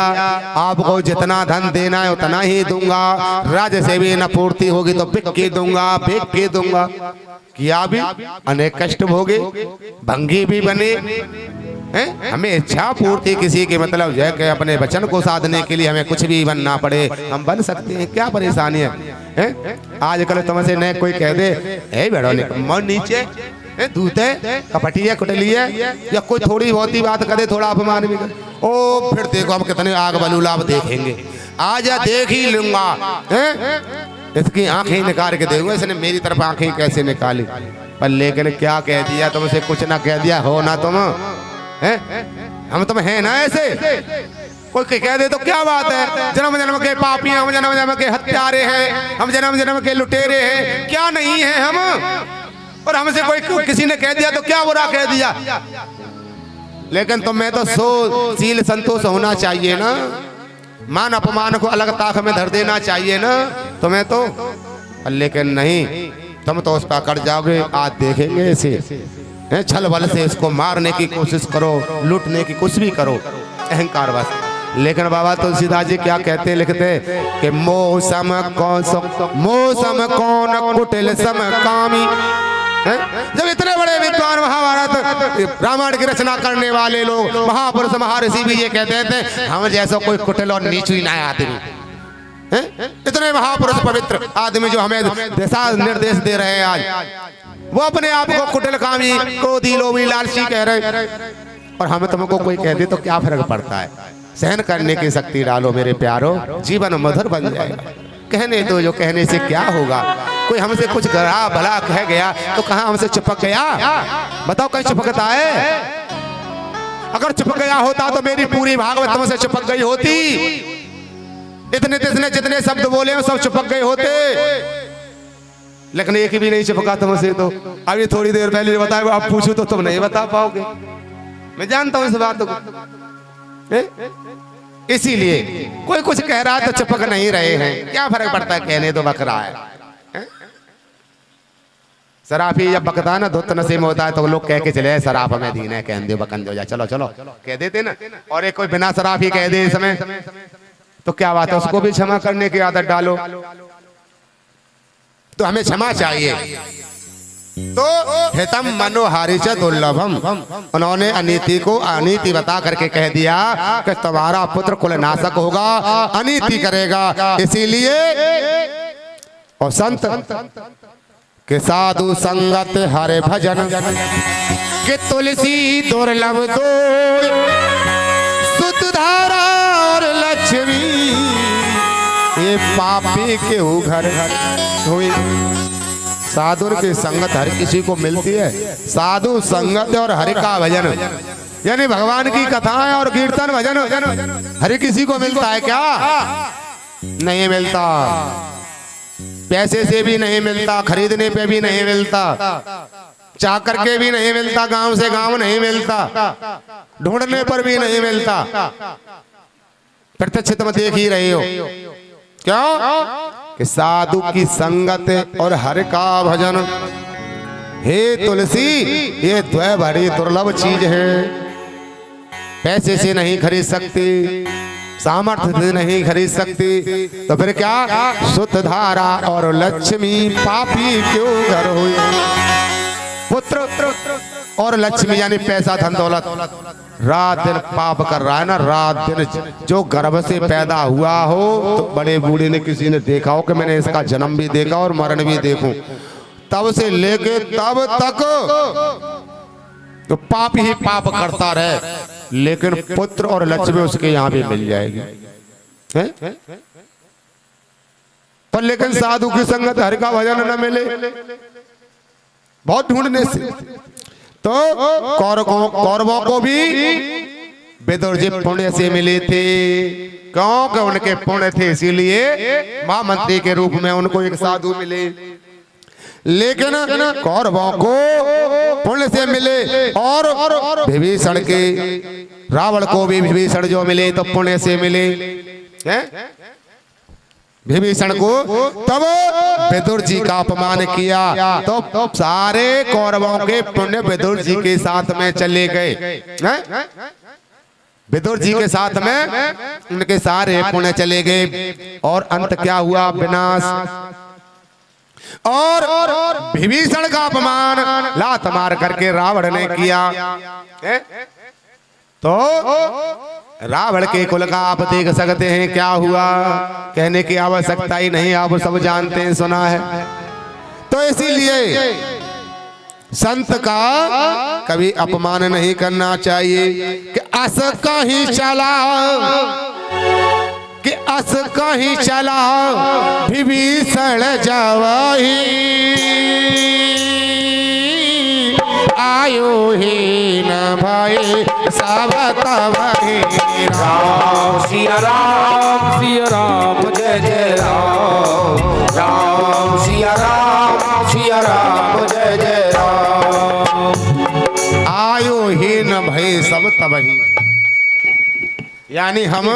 आपको जितना धन देना है उतना ही दूंगा, राज्य से भी न पूर्ति होगी तो बिक के दूंगा, बेच के दूंगा। किया भी, अनेक कष्ट भोगे, भंगी भी बने हैं। हमें इच्छा पूर्ति किसी के मतलब जो है कि अपने वचन को साधने के लिए हमें कुछ भी बनना पड़े, हम बन सकते हैं, क्या परेशानी है? आजकल तुमसे न कोई कह दे, ए बेड़ो मन नीचे दूते कपटी है कुटली है, या कोई थोड़ी बहुत ही बात करे, थोड़ा अपमान भी करे, ओ फिर देखो हम कितने आग बलूलाभ देखेंगे, आजा देख ही लूंगा, इसकी आंखें निकाल के देखूंगा, इसने मेरी तरफ आंखें कैसे निकाली। पर लेकिन क्या कह दिया तुमसे, कुछ ना कह दिया हो ना तुम हम तुम है ना ऐसे। कोई कह दे तो क्या बात है, जन्म जन्म के पापी हैं, हम जन्म जन्म के हत्यारे हैं, हम जन्म जन्म के लुटेरे हैं, क्या नहीं है हम। और हमसे कोई किसी ने कह दिया तो क्या बुरा कह दिया, लेकिन तुम्हें तो शील संतोष होना चाहिए ना, मान अपमान को अलग ताक में धर देना चाहिए ना तुम्हें तो। लेकिन नहीं, तुम तो उस पर कट जाओगे, आज देखेंगे इसे छल बल से इसको मारने की कोशिश करो, लूटने की कुछ भी करो, अहंकार बस। लेकिन बाबा तुलसीदास जी क्या कहते लिखते कि मौसम कौन कुटिल सम कामी। जब इतने बड़े विद्वान महाभारत रामायण की रचना करने वाले लोग, महापुरुष महर्षि भी ये कहते थे, हम जैसा कोई कुटिल और नीच ही ना आदमी, इतने महापुरुष पवित्र आदमी जो हमें दिशा निर्देश दे रहे हैं आज, वो अपने आप को कुटिल कामी, क्रोधी, लोभी, लालची कह रहे। और हमें तुमको कोई कह दे तो क्या फर्क पड़ता है, सहन करने की शक्ति डालो मेरे प्यारो, जीवन मधुर बन जाएगा। कहने दो, जो कहने से क्या होगा। कोई हमसे कुछ गड़ा भला कह गया तो कहाँ हमसे चिपक गया, बताओ कहीं चिपकता है? अगर चिपक गया होता तो मेरी पूरी भागवत तुमसे चिपक गई होती, इतने जितने शब्द बोले हैं सब चिपक गए होते, लेकिन एक भी नहीं चिपका तुमसे। तो अभी थोड़ी देर पहले बताया, आप पूछो तो तुम नहीं बता पाओगे, मैं जानता हूं इस बात को। इसीलिए कोई कुछ कह रहा है तो चिपक नहीं रहे हैं, क्या फर्क पड़ता है, कहने दो बकरा है। शराफी जब बकता है ना, धुत नसीब होता है तो लोग कह के चले शराफ हमें दीन है, कह दो बकन दो जा, चलो चलो कह देते ना। और एक कोई बिना शराफी कह दे इस समय तो क्या बात है, उसको भी क्षमा करने की आदत डालो। तो हमें क्षमा चाहिए। तो हितम मनोहारी च दुर्लभम, उन्होंने अनीति को अनीति बता करके कह दिया कि तुम्हारा पुत्र कुलनाशक होगा, अनीति करेगा। इसीलिए और संत के साधु संगत हरे भजन के तुलसी दुर्लभ दो, सुत धारा और लक्ष्मी, ये पापी के घर हुई। साधु की संगत हर किसी को मिलती है, साधु संगत और हरि का भजन, यानी भगवान की कथाएं और कीर्तन भजन हर किसी को मिलता है क्या? नहीं मिलता, पैसे से भी नहीं मिलता, खरीदने पे भी नहीं मिलता, चाह करके भी नहीं मिलता, गांव से गांव नहीं मिलता, ढूंढने पर भी नहीं मिलता। प्रत्यक्ष तुम देख ही रहे हो। क्यों? कि साधु की संगत और हरि का भजन, हे तुलसी, ये द्वय बड़ी दुर्लभ चीज है, पैसे से नहीं खरीद सकती, सामर्थ्य से नहीं खरीद सकती, तो फिर क्या? शुद्ध धारा और लक्ष्मी पापी क्यों घर हुई। पुत्र और लक्ष्मी यानी पैसा धन दौलत रात दिन पाप कर रहा है ना, रात दिन। जो गर्भ से पैदा हुआ हो, तो बड़े बूढ़े ने किसी ने देखा हो कि मैंने इसका जन्म भी देखा और मरण भी देखूं, तब से लेके तब तक तो पाप ही पाप करता रहे, लेकिन पुत्र और लक्ष्मी उसके यहाँ भी मिल जाएगी है? पर लेकिन साधु की संगत, हरि का भजन न मिले, बहुत ढूंढने से। तो कौरवों को भी विदुर जी पुण्य से मिले थे, क्योंकि उनके पुण्य थे, इसीलिए महामंत्री के रूप में उनको एक साधु मिले। लेकिन कौरवों को पुण्य से मिले, और विभीषण के, रावण को भी विभीषण जो मिले तो पुण्य से मिले हैं? विभीषण को तब विदुर जी का अपमान किया, तो सारे कौरवों के पुण्य विदुर जी के साथ में चले गए। विदुर जी के साथ में उनके सारे पुण्य चले गए, और अंत क्या हुआ? विनाश। और विभीषण का अपमान लात मार करके रावण ने किया, तो रावण के कुल का आप देख सकते हैं क्या हुआ, कहने की आवश्यकता ही नहीं, आप सब जानते हैं, सुना है। तो इसीलिए संत का कभी अपमान नहीं करना चाहिए कि अस कहीं चला, कि अस कहीं चला विभीषण जावही, आयो ही न भय सब तवही। राम सिया राम, सिया राम जय जय राम, राम सिया राम, सिया राम जय जय राम। आयो ही न भय सब तवही, यानी हम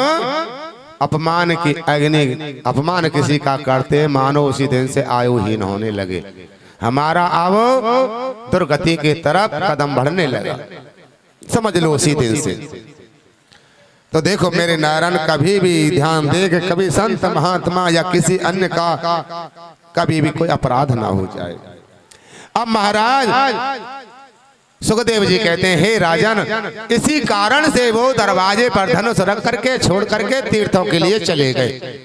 अपमान की अग्नि, अपमान किसी का करते मानो उसी दिन से आयुहीन होने लगे, हमारा अब दुर्गति की तरफ कदम बढ़ने लगा, समझ लो उसी दिन से। तो देखो मेरे नारायण, कभी भी ध्यान दे कि कभी संत महात्मा या किसी अन्य का कभी भी कोई अपराध ना हो जाए। अब महाराज सुखदेव जी कहते हैं, हे राजन, इसी कारण से वो दरवाजे पर धनुष रख करके छोड़ करके तीर्थों के लिए चले गए,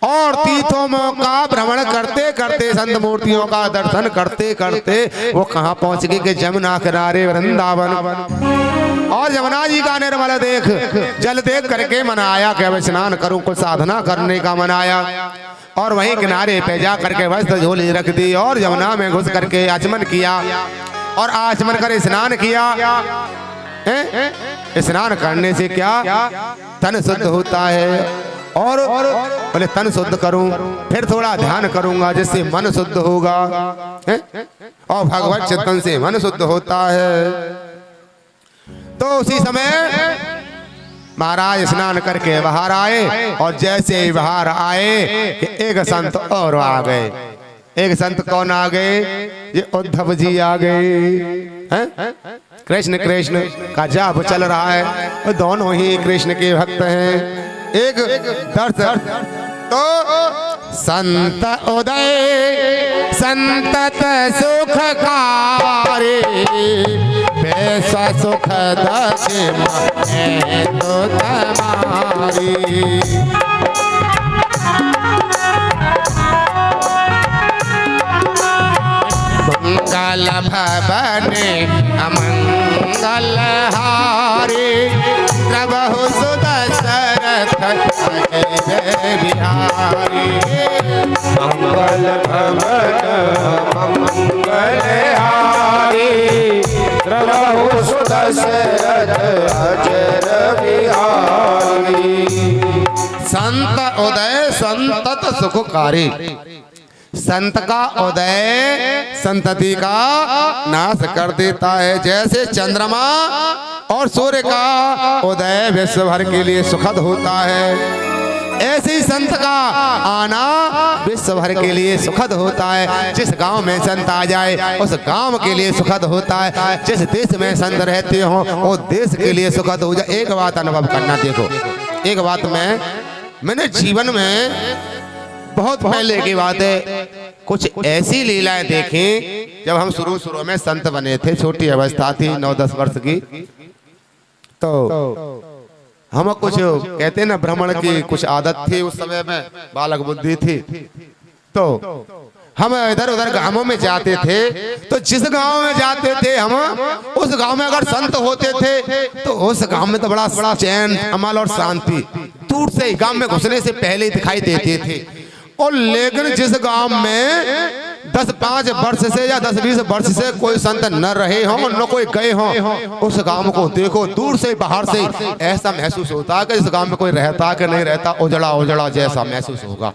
और तीर्थों का भ्रमण करते करते, संत मूर्तियों का दर्शन करते करते वो कहाँ पहुंच गए कि जमुना किनारे वृंदावन। और जमुना जी का निर्मल देख, जल देख करके मनाया कि अब स्नान करूं, कुछ साधना करने का मनाया, और वहीं किनारे पे जा करके वस्त्र झोली रख दी, और जमुना में घुस करके आचमन किया, और आचमन कर स्नान किया। स्नान करने से क्या तन शुद्ध होता है, और बोले तन शुद्ध करूं, फिर थोड़ा ध्यान करूंगा जिससे मन शुद्ध होगा, और भगवत चिंतन से मन शुद्ध होता है। तो उसी समय महाराज स्नान करके बाहर आए, और जैसे ही बाहर आए कि एक संत और आ गए। एक संत कौन आ गए? ये उद्धव जी आ गए। कृष्ण कृष्ण का जाप चल रहा है, दोनों ही कृष्ण के भक्त हैं। एक दर्शन तो संत उदय संतत सुखकारी, वैसा सुख दस तो तुम्हारी। मंगल भवन अमंगल हारे, प्रभु सुदशरथ बिहारी। मंगल भवन मंगल हारी, प्रभु सुदशरथ अजर बिहारी। संत उदय संतत सुखकारी, संत का उदय संतति का नाश कर देता है। जैसे चंद्रमा और सूर्य का उदय विश्व भर के लिए सुखद होता है, ऐसे ही संत का आना विश्व भर के लिए सुखद होता है। जिस गांव में संत आ जाए उस गांव के लिए सुखद होता है। जिस देश में संत रहते हो वो देश के लिए सुखद हो जाए। एक बात अनुभव करना, देखो एक बात मैंने जीवन में बहुत पहले की बात है, कुछ ऐसी लीलाएं देखी। जब हम शुरू में संत बने थे, छोटी अवस्था थी 9-10 वर्ष की, तो हम कुछ कहते हैं ना भ्रमण की कुछ आदत थी। उस समय में बालक बुद्धि थी, तो हम इधर उधर गांवों में जाते थे। तो जिस गांव में जाते थे हम, उस गांव में अगर संत होते थे तो उस गांव में तो बड़ा चैन अमल और शांति दूर से गांव में घुसने से पहले दिखाई देते थे। और लेकिन जिस गांव में 10-5 वर्ष से या 10-20 वर्ष से कोई संत न रहे हों, न कोई गए हों, उस गांव को देखो दूर से बाहर से ऐसा महसूस होता है कि इस गांव में कोई रहता कि नहीं रहता, उजड़ा उजड़ा जैसा महसूस होगा।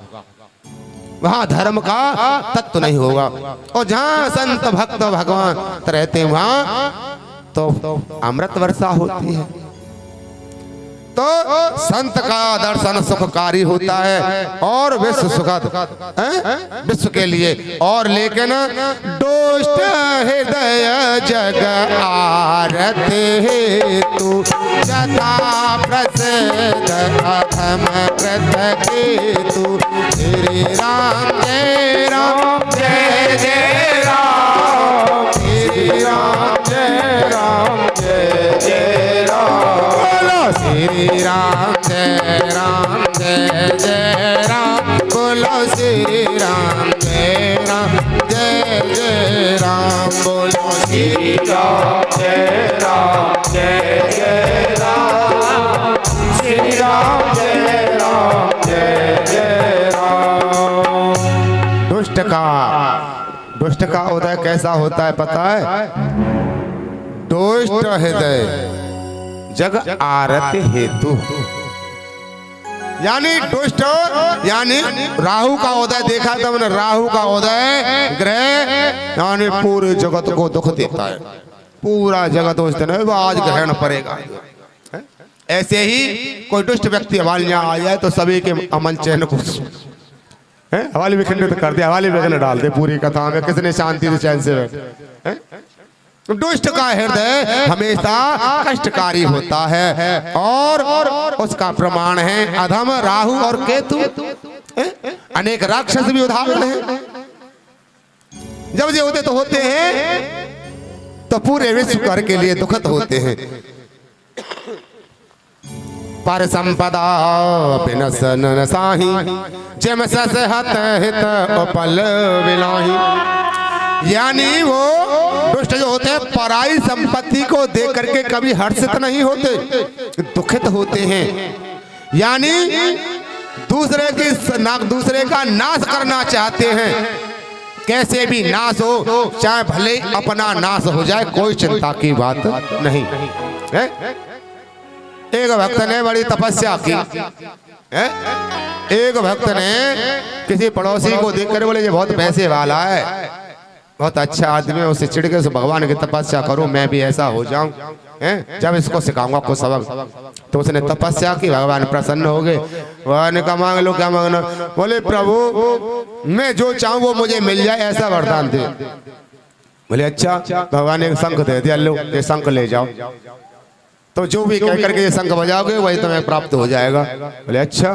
वहां धर्म का तत्व नहीं होगा। और जहां संत भक्त भगवान रहते हैं वहां तो अमृत वर्षा होती है। तो संत का दर्शन सुखकारी होता है और विश्व सुखद विश्व के लिए। और लेकिन दुष्ट हृदय जग आरते हेतु जता प्रसिद्ध अधम कृत केतु। श्री राम जय राम जय जय राम, श्री राम जय राम जय जय राम, श्री राम जय राम जय जय राम, बोलो श्री राम जय राम जय जय राम, बोलो श्री राम जय राम जय जय राम, श्री राम जय राम जय जय राम। दुष्ट का उदय कैसा होता है पता है? दुष्ट हृदय जग आरत हेतु, यानी दुष्ट यानी राहु का उदय देखा था मैंने। राहु का उदय ग्रह यानी पूरे जगत को दुख देता है। पूरा जगत उस दिन आज ग्रहण पड़ेगा। ऐसे ही कोई दुष्ट व्यक्ति हमारे यहाँ आ जाए तो सभी के अमन चैन को हवाले में खंडित कर दिया, हवाले में डाल दे पूरी कथा में। किसने शांति से चैन से बैठे? दुष्ट का हृदय हमेशा कष्टकारी होता है और उसका प्रमाण है अधम राहु और केतु। अनेक राक्षस भी उदाहरण है। जब ये होते तो होते हैं तो पूरे विश्व भर के लिए दुखद होते हैं। पर संपदा बिनसन साही जम सस हत हित उपल विलाही, यानी वो दुष्ट जो होते हैं पराई संपत्ति को देख करके कभी हर्षित नहीं होते, दुखित होते हैं। यानी दूसरे का नाश करना चाहते हैं। कैसे भी नाश हो, चाहे भले अपना नाश हो जाए, कोई चिंता की बात नहीं है। एक भक्त ने बड़ी तपस्या की। एक भक्त ने किसी पड़ोसी को देखकर बोले ये बहुत पैसे वाला है, बहुत अच्छा आदमी है, उससे चिढ़ के उसे भगवान की तपस्या करो, मैं भी ऐसा हो जाऊं, जब इसको सिखाऊंगा कुछ सबक। तो उसने तपस्या की, भगवान प्रसन्न हो गए। भगवान ने कहा मांग लो, क्या मांगना? बोले प्रभु मैं जो चाहूं वो मुझे मिल जाए, ऐसा वरदान दे। बोले अच्छा। भगवान ने एक शंख दे दिया, लो ये शंख ले जाओ, तो जो भी कह करके ये शंख बजाओगे वही तुम्हें प्राप्त हो जाएगा। बोले अच्छा।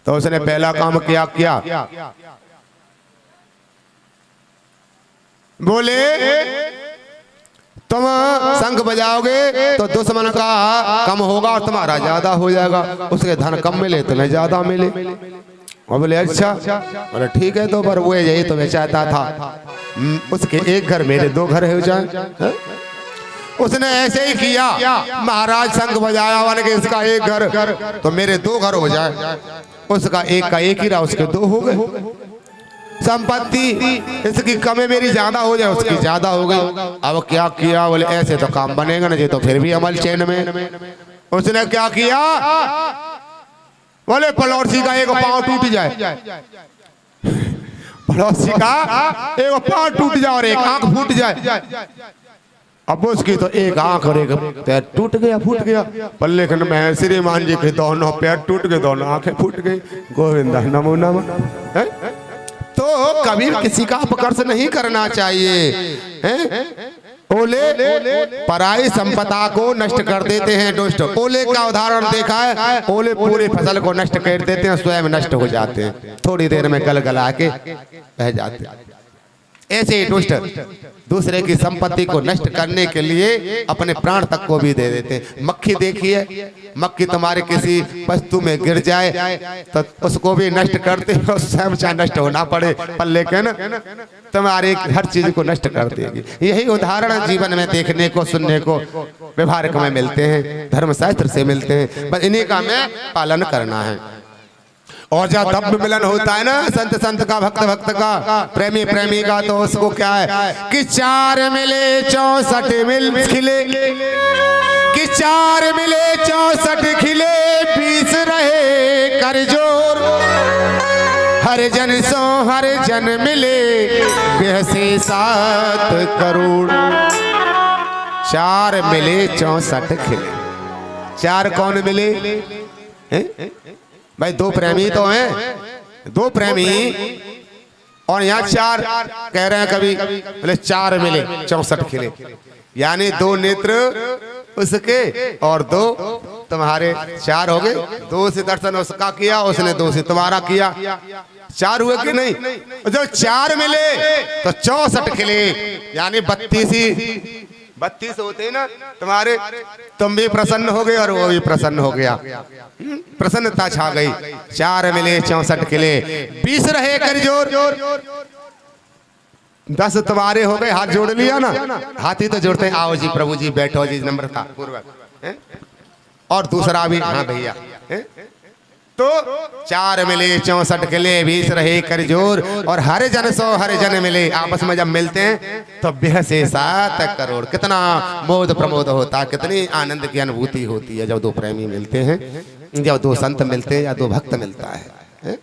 तो उसने पहला काम क्या? बोले तुम शंख बजाओगे तो दुश्मन का कम होगा और तुम्हारा ज्यादा हो जाएगा, उसके धन कम मिले तुम्हें ज्यादा मिले। और बोले अच्छा। बोले ठीक है, तो पर वो यही तुम्हें चाहता था, उसके एक घर मेरे 2 घर हो जाए। उसने ऐसे ही किया, महाराज शंख बजाया वन के इसका एक घर तो मेरे 2 घर हो जाए, उसका एक का एक ही रहा, उसके 2 हो गए। संपत्ति इसकी कमी मेरी ज्यादा हो जाए, उसकी ज्यादा हो गई। अब क्या किया? बोले ऐसे तो काम बनेगा ना, ये तो फिर भी अमल चैन में। उसने क्या किया? बोले पड़ोसी का एक पांव टूट जाए, पड़ोसी का एक पांव टूट जाए और एक आंख फूट जाए, अब उसकी तो एक आंख और एक पैर टूट गया, फूट गया। पर लेकिन मैं श्रीमान जी के दोनों पैर टूट गए, दोनों आंखें फूट गई। गोविंदा नमो नमः। तो कभी किसी का अपकर्ष नहीं करना चाहिए, हैं? ओले पराई संपदा को नष्ट कर देते हैं दुष्ट। ओले का उदाहरण देखा है, ओले पूरी फसल को नष्ट कर देते हैं, स्वयं नष्ट हो जाते हैं, थोड़ी देर में गलगला के बह जाते हैं। ऐसे ही दुष्ट दूसरे की संपत्ति को नष्ट करने के लिए अपने प्राण तक को भी दे देते हैं। मक्खी देखिए, मक्खी तुम्हारे किसी वस्तु में गिर जाए तो उसको भी नष्ट करते हो, स्वयं चाहे नष्ट होना पड़े, पर लेकिन तुम्हारे हर चीज को नष्ट कर देगी। यही उदाहरण जीवन में देखने को, सुनने को, व्यवहारिक में मिलते हैं, धर्मशास्त्र से मिलते हैं। बस इन्हीं का हमें पालन करना है। और जब दब मिलन होता है ना संत संत का, भक्त भक्त का, प्रेमी प्रेमी का, तो उसको क्या है कि 4 मिले 64 मिल खिले, कि 4 मिले 64 खिले, 20 रहे कर जोर, हर जन सो हर जन मिले, बेहसे 7 करोड़। 4 मिले 64 खिले। 4 कौन मिले? भाई 2 प्रेमी तो हैं, 2 प्रेमी, और यहाँ 4 कह रहे हैं, कभी बोले 4 मिले 64 खिले, यानी 2 नेत्र उसके और 2 तुम्हारे, 4 हो गए। 2 से दर्शन उसका किया, उसने 2 से तुम्हारा किया, 4 हुए कि नहीं? जो 4 मिले तो 64 खिले, यानी 32 होते ना तुम्हारे, तुम भी प्रसन्न हो गए और वो भी प्रसन्न हो गया, प्रसन्नता छा गई। 4 मिले 64 खिले, 20 रहे कर जोर, 10 तुम्हारे हो गए। हाथ जोड़ लिया ना, हाथी तो जोड़ते हैं, आओ जी प्रभु जी बैठो जी, नम्रता पूर्वक। और दूसरा भी, हाँ भैया। तो 4 मिले 64 खिले, 20 रहे कर जोर, और हर जन सो हर जन मिले। आपस में जब मिलते हैं तो बेहसे 7 करोड़। कितना मोद प्रमोद होता है, कितनी आनंद की अनुभूति होती है जब 2 प्रेमी मिलते हैं, जब 2 संत मिलते हैं या 2 भक्त मिलता है।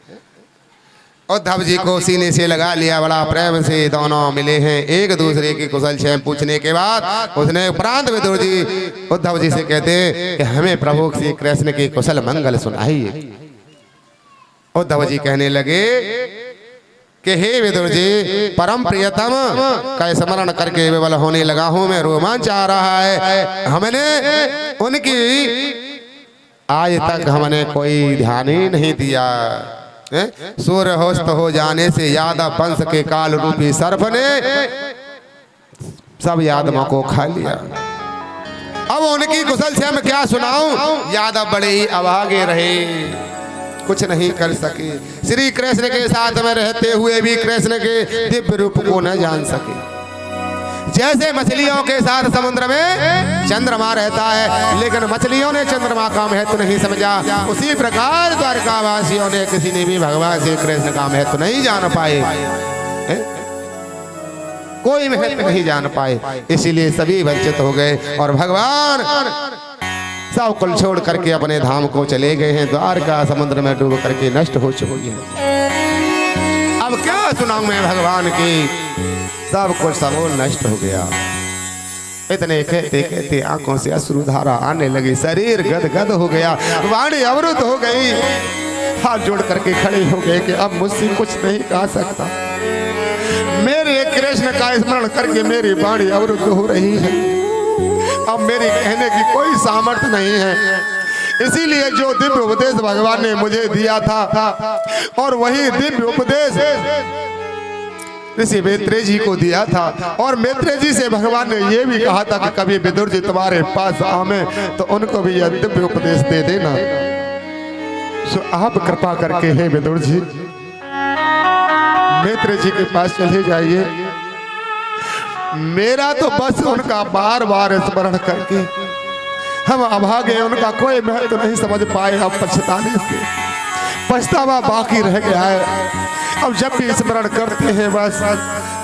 उद्धव जी को सीने से लगा लिया, बड़ा प्रेम से दोनों मिले हैं। एक दूसरे की कुशल क्षेम पूछने के बाद उसने उपरांत विदुर जी उद्धव जी से कहते कि हमें प्रभु श्री कृष्ण की कुशल मंगल सुनाइए। उद्धव जी कहने लगे कि हे विदुर जी, परम प्रियतम का स्मरण करके विवल होने लगा हूं मैं, रोमांच आ रहा है। हमने उनकी आज तक हमने कोई ध्यान ही नहीं दिया। सूर्य होस्त हो जाने से यादव वंश के काल रूपी सर्प ने सब यादवों को खा लिया। अब उनकी कुशल से मैं क्या सुनाऊं? यादव बड़े ही अभागे रहे, कुछ नहीं कर सके। श्री कृष्ण के साथ में रहते हुए भी कृष्ण के दिव्य रूप को न जान सके। जैसे मछलियों के साथ समुद्र में चंद्रमा रहता है, लेकिन मछलियों ने चंद्रमा का महत्व नहीं समझा, उसी प्रकार द्वारकावासियों ने किसी ने भी भगवान श्री कृष्ण का महत्व नहीं जान पाए, कोई महत्व नहीं जान पाए। इसीलिए सभी वंचित हो गए और भगवान सब कुल छोड़ करके अपने धाम को चले गए हैं। द्वारका समुद्र में डूब करके नष्ट हो चुकी है। अब क्या सुनाऊं मैं भगवान की, सब कुछ समूल नष्ट हो गया। इतने कहते कहते आंखों से अश्रुधारा आने लगी, शरीर गदगद हो गया, वाणी अवरुद्ध हो गई। हाथ जोड़ करके खड़े हो गए कि अब मुझसे कुछ नहीं कहा सकता। मेरे कृष्ण का स्मरण करके मेरी वाणी अवरुद्ध हो रही है, अब मेरी कहने की कोई सामर्थ्य नहीं है। इसीलिए जो दिव्य उपदेश भगवान ने मुझे दिया था और वही दिव्य उपदेश ऋषि मैत्रेय जी को दिया था, और मैत्रेय जी से भगवान ने ये भी कहा था कि कभी विदुर जी तुम्हारे पास आवे तो उनको भी यह दिव्य उपदेश दे देना। सो आप कृपा करके हे विदुर जी मैत्रेय जी के पास चले जाइए। मेरा तो बस उनका बार बार स्मरण करके हम अभागे, उनका कोई महत्व नहीं समझ पाए। अब पछताने से पछतावा बाकी रह गया है। अब जब भी स्मरण करते हैं बस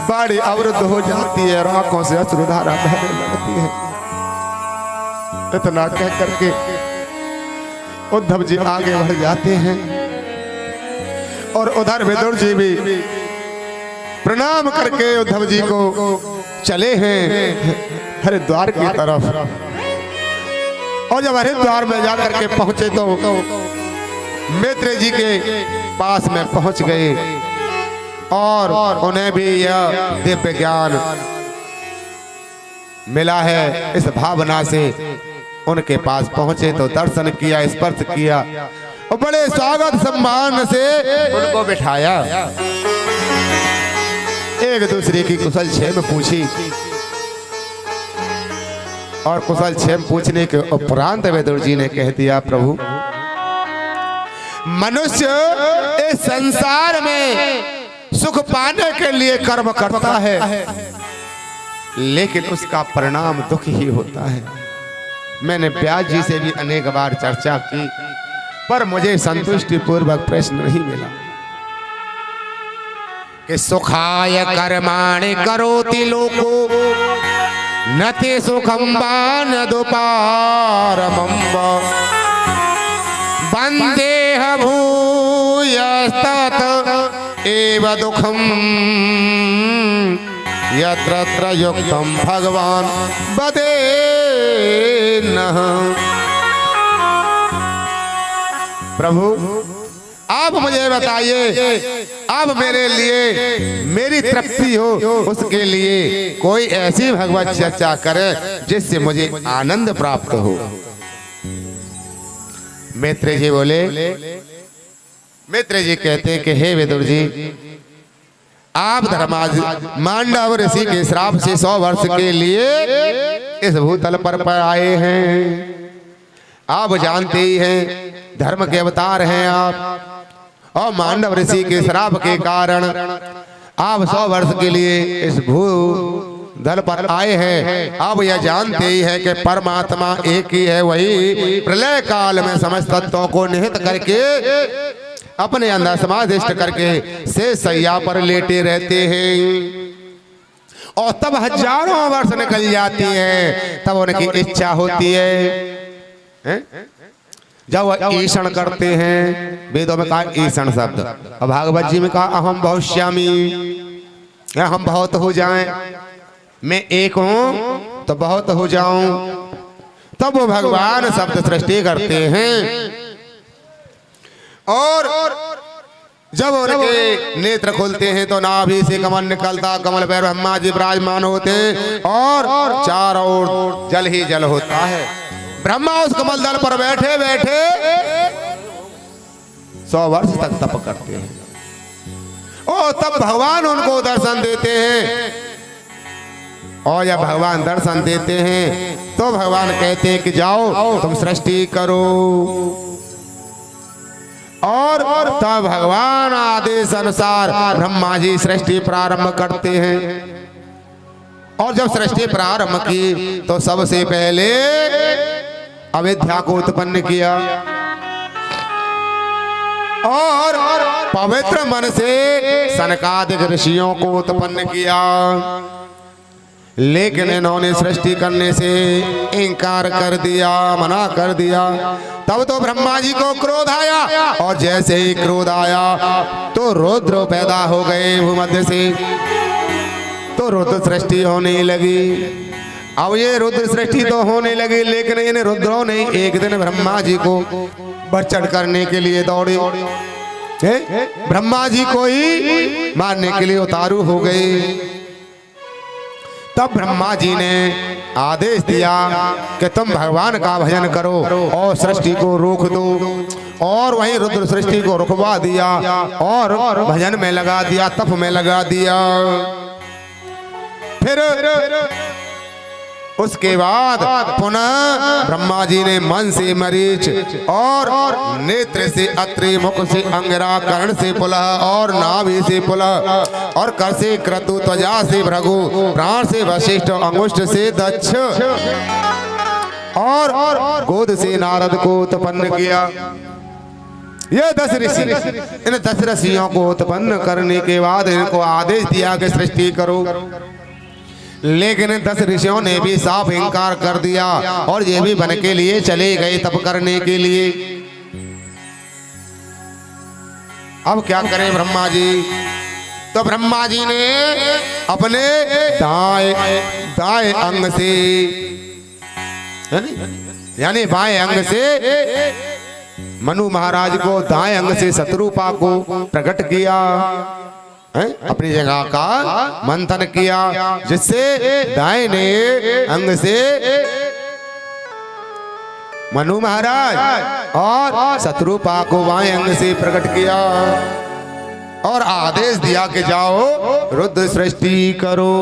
बाड़ी अवरुद्ध हो जाती है, आंखों से अश्रुधारा बहने लगती है। इतना कह करके उद्धव जी आगे बढ़ जाते हैं और उधर विदुर जी भी प्रणाम करके उद्धव जी को चले हैं। हरिद्वार की तरफ। और जब हरिद्वार में जाकर के पहुंचे तो मैत्रेय जी के पास में पहुंच गए और उन्हें भी यह दिव्य ज्ञान मिला है। इस भावना से उनके पास पहुंचे तो दर्शन किया, स्पर्श किया और बड़े स्वागत सम्मान से उनको बिठाया। एक दूसरे की कुशल क्षेम पूछी और कुशल क्षेम पूछने के उपरांत विदुर जी ने कह दिया, प्रभु मनुष्य इस संसार में सुख पाने के लिए कर्म करता है, लेकिन उसका परिणाम दुख ही होता है। मैंने व्यास जी से भी अनेक बार चर्चा की, पर मुझे संतुष्टि पूर्वक प्रश्न नहीं मिला कि सुखाय कर्माणि करोति लोको नते सुखम बान दुपारमं बंदेह भूयस्तत एव दुखम यत्र युक्तम भगवान वदेन्नः। प्रभु आप मुझे बताइए, आप मेरे लिए मेरी तृप्ति हो उसके लिए कोई ऐसी भगवत चर्चा करे जिससे मुझे आनंद प्राप्त हो। मैत्रेय जी बोले, मैत्रेय जी कहते हैं कि हे विदुर जी, आप धर्माज मांडव ऋषि के श्राप से 100 वर्ष के लिए इस भूतल पर आए हैं। आप जानते ही हैं धर्म के अवतार हैं आप, और मांडव ऋषि के श्राप के कारण आप 100 वर्ष के लिए इस भूतल पर आए हैं। आप यह जानते ही हैं कि परमात्मा एक ही है, वही प्रलय काल में समस्त तत्वों को निहित करके अपने अंदर समाधिष्ट करके से सैया पर लेटे रहते हैं। और तब हजारों वर्ष निकल जाती हैं, तब उनकी इच्छा होती है जब वह ईषण करते हैं। वेदों में कहा ईषण शब्द, और भागवत जी में कहा अहम भविष्यामि, हम बहुत हो जाएं, मैं एक हूं तो बहुत हो जाऊं। तब वो भगवान शब्द सृष्टि करते हैं और जब उनके नेत्र खुलते हैं तो नाभि से कमल निकलता, कमल पर ब्रह्मा जी विराजमान होते और चारों ओर जल ही जल होता है। ब्रह्मा उस कमल दल पर बैठे बैठे 100 वर्ष तक तप करते हैं और तब भगवान उनको दर्शन देते हैं। और जब भगवान दर्शन देते हैं तो भगवान कहते हैं कि जाओ तुम सृष्टि करो। और तब भगवान आदेश अनुसार ब्रह्मा जी सृष्टि प्रारंभ करते हैं। और जब सृष्टि प्रारंभ की तो सबसे पहले अविद्या को उत्पन्न किया और पवित्र मन से सनकादिक ऋषियों को उत्पन्न किया, लेकिन इन्होंने सृष्टि करने से इनकार कर दिया, मना कर दिया। तब तो ब्रह्मा जी को क्रोध आया और जैसे ही क्रोध आया तो रुद्र पैदा हो गए भूमध्य से, तो रुद्र सृष्टि होने लगी। अब ये रुद्र सृष्टि तो होने लगी, लेकिन इन रुद्रों ने एक दिन ब्रह्मा जी को बढ़ करने के लिए दौड़े, ब्रह्मा जी को ही मारने के लिए उतारू हो गए। तब ब्रह्मा जी ने आदेश दिया कि तुम भगवान का भजन करो और सृष्टि को रोक दो। और वहीं रुद्र सृष्टि को रुकवा दिया और भजन में लगा दिया, तप में लगा दिया। फिर उसके बाद पुनः ब्रह्मा जी ने मन से मरीच और नेत्र से अत्रि, मुख से अंगिरा, कर्ण से पुलह और नाभि से पुलह और कर से क्रतु, त्वचा से भृगु, प्राण से वशिष्ठ, अंगुष्ठ से दक्ष और गोद से नारद को उत्पन्न किया। ये 10 ऋषि, इन 10 ऋषियों को उत्पन्न करने के बाद इनको आदेश दिया कि सृष्टि करो, लेकिन 10 ऋषियों ने भी साफ इनकार कर दिया और ये भी वन के लिए चले गए तप करने के लिए। अब क्या करें ब्रह्मा जी, तो ब्रह्मा जी ने अपने दाएं अंग से, यानी बाएं अंग से मनु महाराज को दाएं अंग से शत्रुपा को प्रकट किया, अपनी जगह का मंथन किया, जिससे दाहिने अंग से मनु महाराज और शत्रुपा को बाएं अंग से प्रकट किया और आदेश दिया कि जाओ रुद्र सृष्टि करो।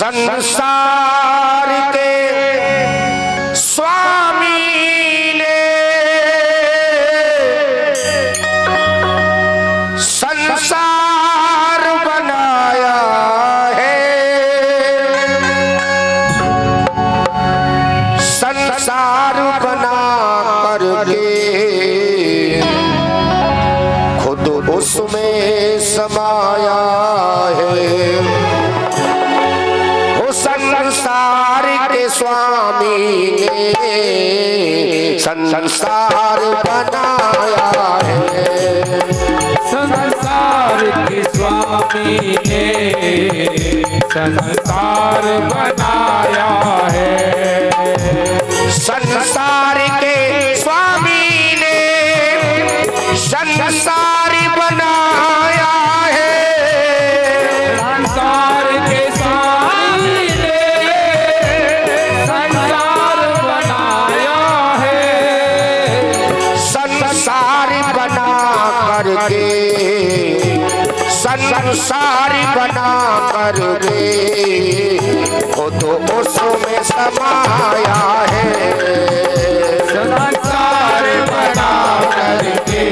संसार के स्वामी ने संसार बनाया है, संसार बना करके खुद उसमें समाया है। संसार के स्वामी ने संसार बनाया है, संसार के स्वामी ने संसार बनाया है, संसार के स्वामी ने संसार बनाया है, संसार के स्वामी ने संसार बनाया है, संसार बना करके संसार बना करके खुद उसमें समाया है, संसार बना करके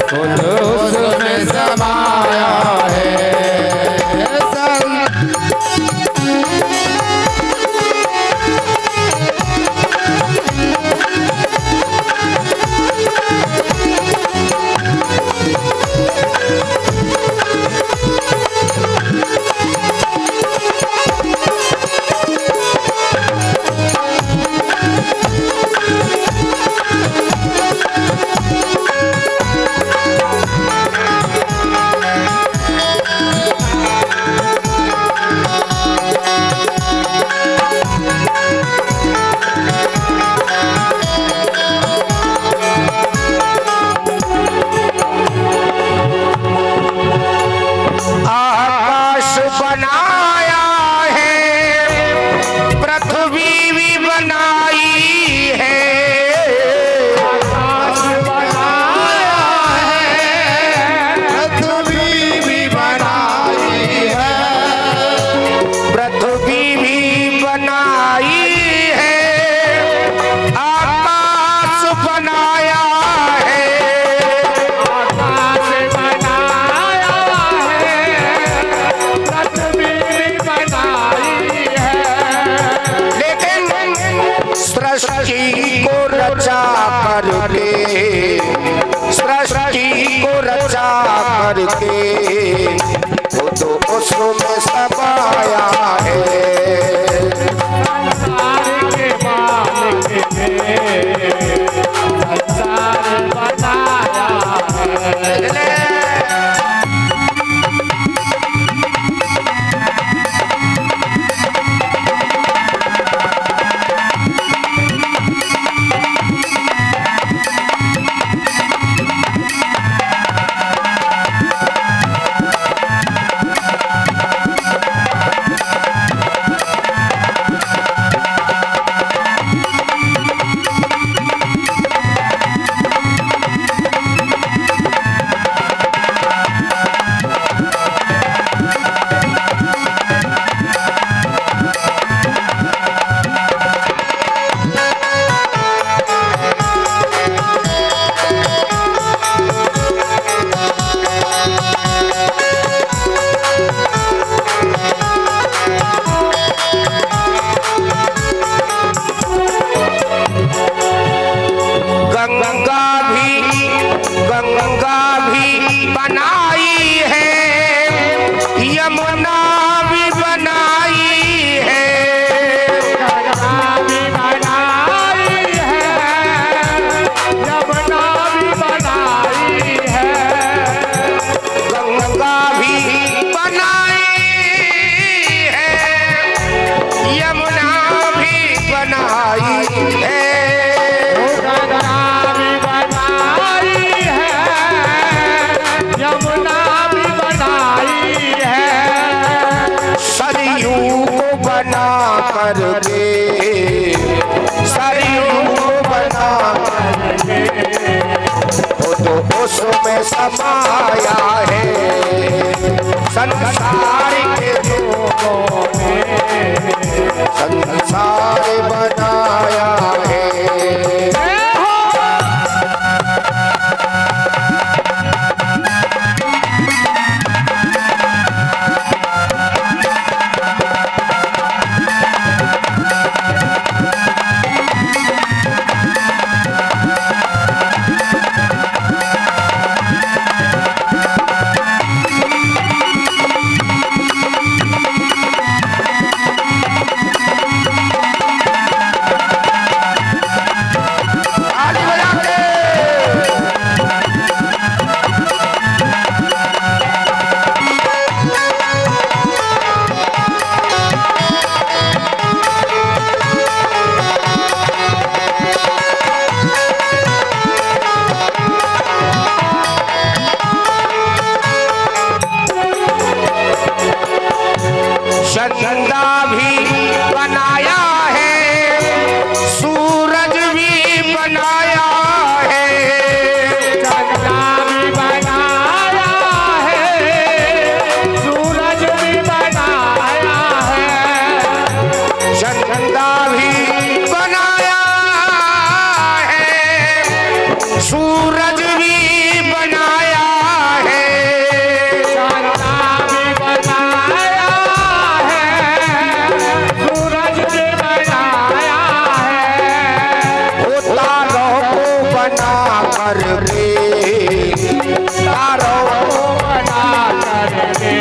खुद उसमें समाया है। करके वो तो उसमें समाया है। संसार के मालिक ने संसार बनाया है। बना करके, सरयू को बना करके, वो तो उसमें समाया है संसार के लोगों ने, संसार बनाया है। चंदा भी बनाया है, सूरज भी बनाया है, चंदा भी बनाया है, सूरज भी बनाया है, चंदा भी बनाया है, सूरज भी बनाया है, चंदा भी बनाया है, सूरज भी बनाया है, वो तारों को बना करके, तारों को बना करके,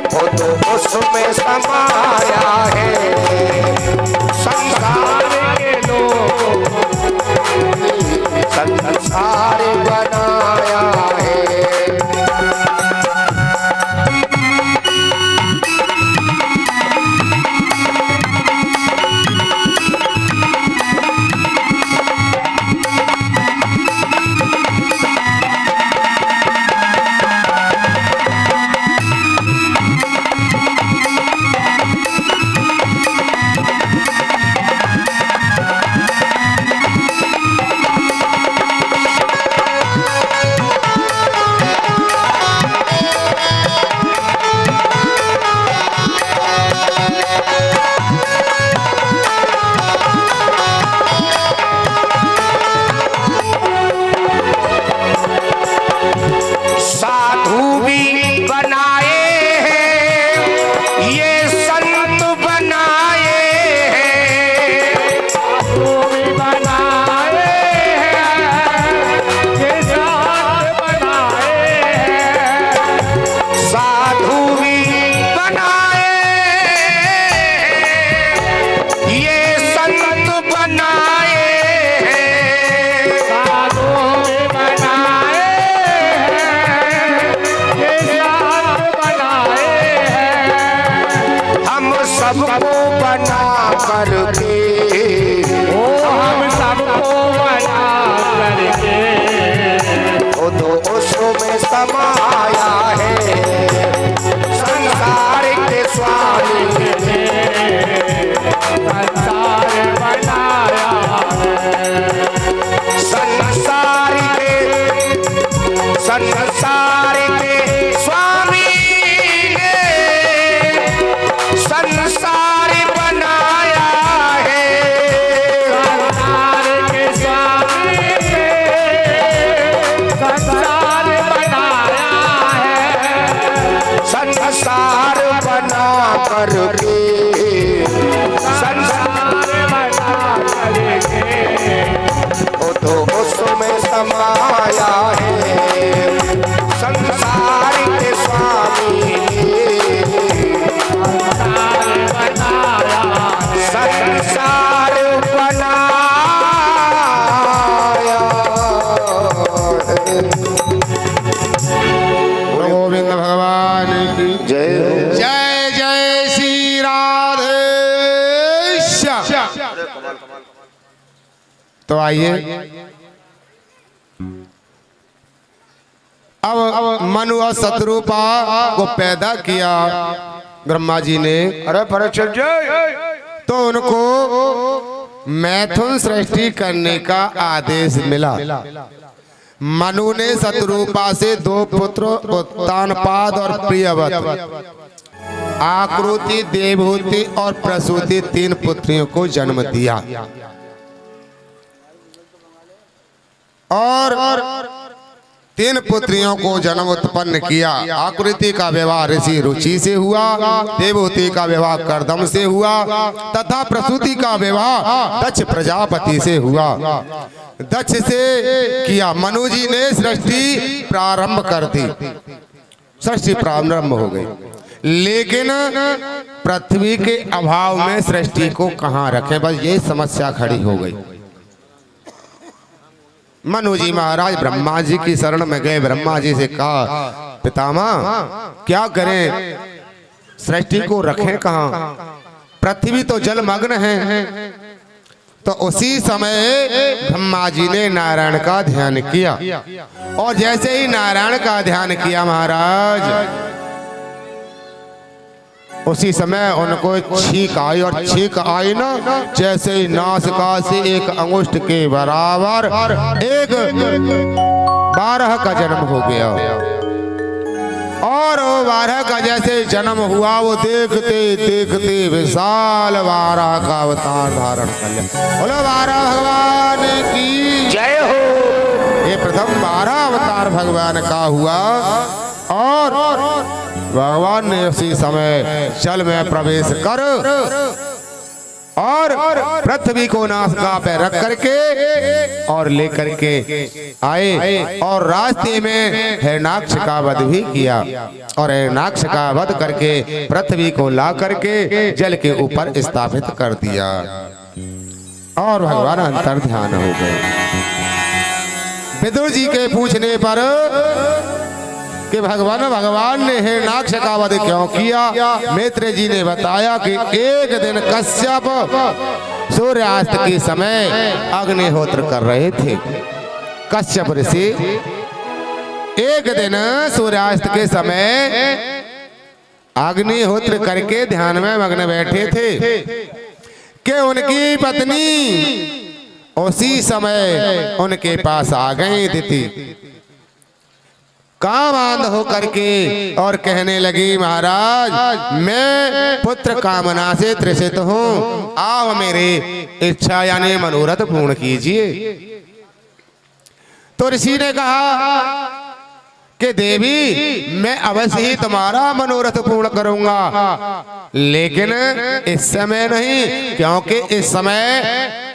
वो तो उसमें समाया है संसार के लोग, संसार बनाया है। साधु भी बनाए हैं, ये संत बनाए हैं, साधु भी बनाए हैं, ये संत बनाए हैं, साधु भी बनाए हैं, ये संत बनाए हैं, साधु भी बनाए सबको बना करके, ओ हम सबको बना करके, वो तो उसमें समाया है संसार के स्वामी ने, संसार बनाया है, संसार के स्वामी ने संसार बनाया है, संसार के स्वामी ने संसार बनाया है, संसार बना करके, संसार बना करके, वो तो उसमें समाया है संसार के स्वामी ने, संसार बनाया। गोविंद भगवान की जय। जय जय श्री राधे श्याम। तो आइए अब मनु और शत्रुपा को पैदा किया ब्रह्मा जी ने अरे परीक्षित जी, तो उनको मैथुन सृष्टि करने का आदेश मिला। मनु ने शत्रुपा से 2 पुत्र उत्तानपाद और प्रियवत, आकृति, देवहूति और प्रसूति 3 पुत्रियों को जन्म दिया। और 3 पुत्रियों को जन्म उत्पन्न किया। आकृति का विवाह ऋषि रुचि से हुआ, देवहूति का विवाह कर्दम से हुआ तथा प्रसूति का विवाह दक्ष प्रजापति से हुआ। दक्ष से किया। मनु जी ने सृष्टि प्रारंभ कर दी, सृष्टि प्रारंभ हो गई। लेकिन पृथ्वी के अभाव में सृष्टि को कहाँ रखें, बस ये समस्या खड़ी हो गई। मनु जी महाराज ब्रह्मा जी की शरण में गए। ब्रह्मा जी से कहा, पितामह क्या करें, सृष्टि को रखें कहाँ, पृथ्वी तो जलमग्न है। तो उसी समय ब्रह्मा जी ने नारायण का ध्यान किया। और जैसे ही नारायण का ध्यान किया महाराज, उसी समय उनको छींक आई। और छींक आई ना, जैसे ही नासिका से 1 अंगुष्ठ के बराबर 12 का जन्म हो गया। और वो 12 का जैसे जन्म हुआ, वो देखते देखते विशाल 12 का अवतार धारण कर लिया। बोलो 12 भगवान की जय हो। ये प्रथम 12 अवतार भगवान का हुआ। और भगवान ने उसी समय जल में प्रवेश कर और पृथ्वी को नासिका पे रख करके और लेकर के आए। और रास्ते में हिरण्याक्ष का वध भी किया। और हिरण्याक्ष का वध करके पृथ्वी को ला करके जल के ऊपर स्थापित कर दिया। और भगवान अंतर ध्यान हो गए। विदुर जी के पूछने पर कि भगवान ने हिरण्याक्ष का वध क्यों किया, मैत्रेय जी ने बताया कि एक दिन कश्यप सूर्यास्त के समय अग्निहोत्र कर रहे थे। कश्यप ऋषि एक दिन सूर्यास्त के समय अग्निहोत्र करके ध्यान में मग्न बैठे थे कि उनकी पत्नी उसी समय उनके पास आ गई थी। कामांध हो करके और कहने लगी, महाराज मैं पुत्र कामना से तृषित हूँ, आओ मेरी इच्छा यानी मनोरथ पूर्ण कीजिए। तो ऋषि ने कहा कि देवी मैं अवश्य ही तुम्हारा मनोरथ पूर्ण करूंगा, लेकिन इस समय नहीं, क्योंकि इस समय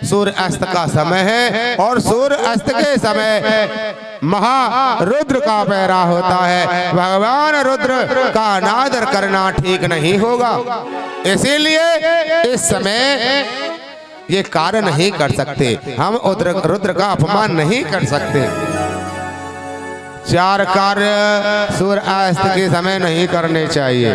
सूर्य अस्त का समय है। और सूर्य अस्त के समय महारुद्र का पहरा होता है। भगवान रुद्र का अनादर करना ठीक नहीं होगा, इसीलिए इस समय ये कार्य नहीं कर सकते। हम रुद्र का अपमान नहीं कर सकते। 4 कार्य सूर्य अस्त के समय नहीं करने चाहिए।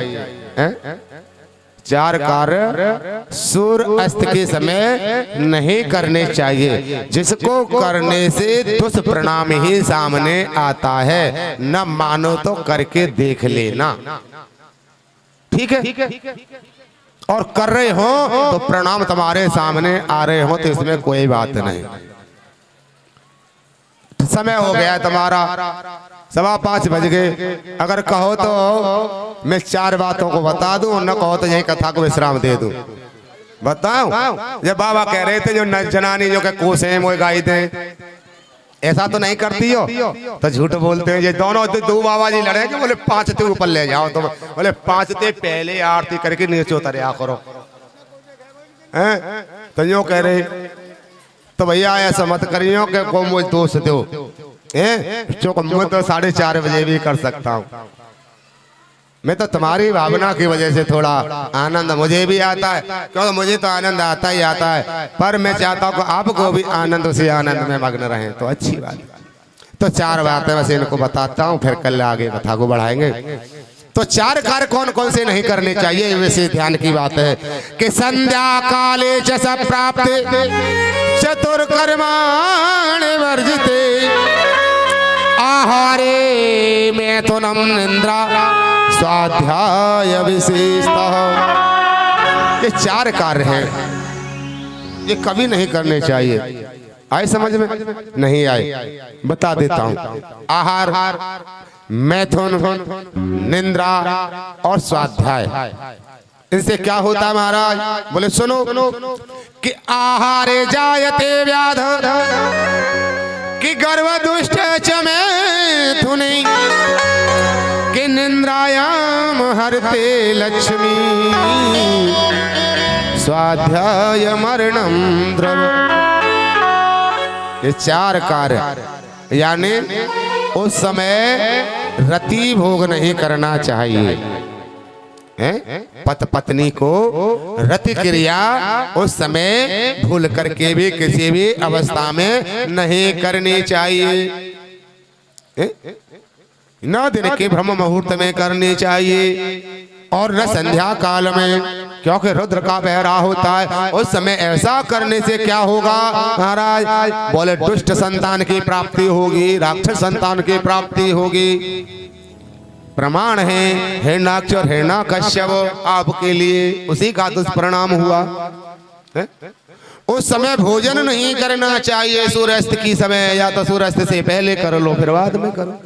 4 कार्य सूर्य अस्त के समय नहीं करने चाहिए, जिसको करने से दुष्परिणाम ही सामने आता है। न मानो तो करके देख लेना, ठीक है। और कर रहे हो तो परिणाम तुम्हारे सामने आ रहे हो, तो इसमें कोई बात नहीं। समय हो गया है तुम्हारा, 5:15 बज गए। अगर कहो तो मैं 4 बातों को बता दूं, न कहो तो यही कथा को विश्राम दे दूं। बताऊं? जब बाबा कह रहे थे जो जनानी जो के कोस है वो गाई थे, ऐसा तो नहीं करती हो, तो झूठ बोलते हैं। ये दोनों 2 बाबा जी लड़े कि बोले 5 ते ऊपर ले जाओ, तो बोले 5 ते पहले आरती करके नीचे उतरिया करो, हैं? तो यूं कह रहे, तो भैया ऐसा मत करियो कि को मुझे दोष दो, जो मैं तो 4:30 बजे भी कर सकता हूँ। मैं तो तुम्हारी भावना की वजह से थोड़ा आनंद मुझे भी आता है, क्योंकि मुझे तो आनंद आता ही आता है, पर मैं चाहता हूँ कि आपको भी आनंद उसी आनंद में मग्न रहें, तो अच्छी बात। तो 4 बातें बस इनको बताता हूँ, फिर कल आगे कथा को बढ़ाएंगे। तो 4 कार्य कौन कौन से नहीं करने चाहिए, वैसे ध्यान की बात है कि संध्या काले च प्राप्ते चतुर्कर्माणि वर्जिते आहारे मैथुनम निद्रा स्वाध्याय विशेषतः। ये 4 कार्य हैं, ये कभी नहीं करने चाहिए। आए समझ में? नहीं आए, बता देता हूं। आहार, मैथुन, निंद्रा और स्वाध्याय, इनसे क्या होता है महाराज? बोले सुनो कि आहारे जायते व्याध कि गर्भ दुष्ट च मैथुने कि निंद्रायाम हरते लक्ष्मी स्वाध्याय मरणम द्रव। ये 4 कार्य, यानी उस समय रति भोग नहीं करना चाहिए। पति पत्नी को रति क्रिया उस समय भूल करके भी किसी भी अवस्था में नहीं करनी चाहिए। न दिन के ब्रह्म मुहूर्त में करनी चाहिए और न संध्या काल में, क्योंकि रुद्र का पहरा होता है। उस समय ऐसा करने से क्या होगा महाराज? बोले दुष्ट संतान की प्राप्ति होगी, राक्षस संतान की प्राप्ति होगी। प्रमाण है हिरण्याक्ष और हिरण्याकश्यप आपके लिए उसी का दुष्परिणाम हुआ। उस समय भोजन नहीं करना चाहिए सूर्यास्त की समय, या तो सूर्यास्त से पहले कर लो फिर बाद में करो।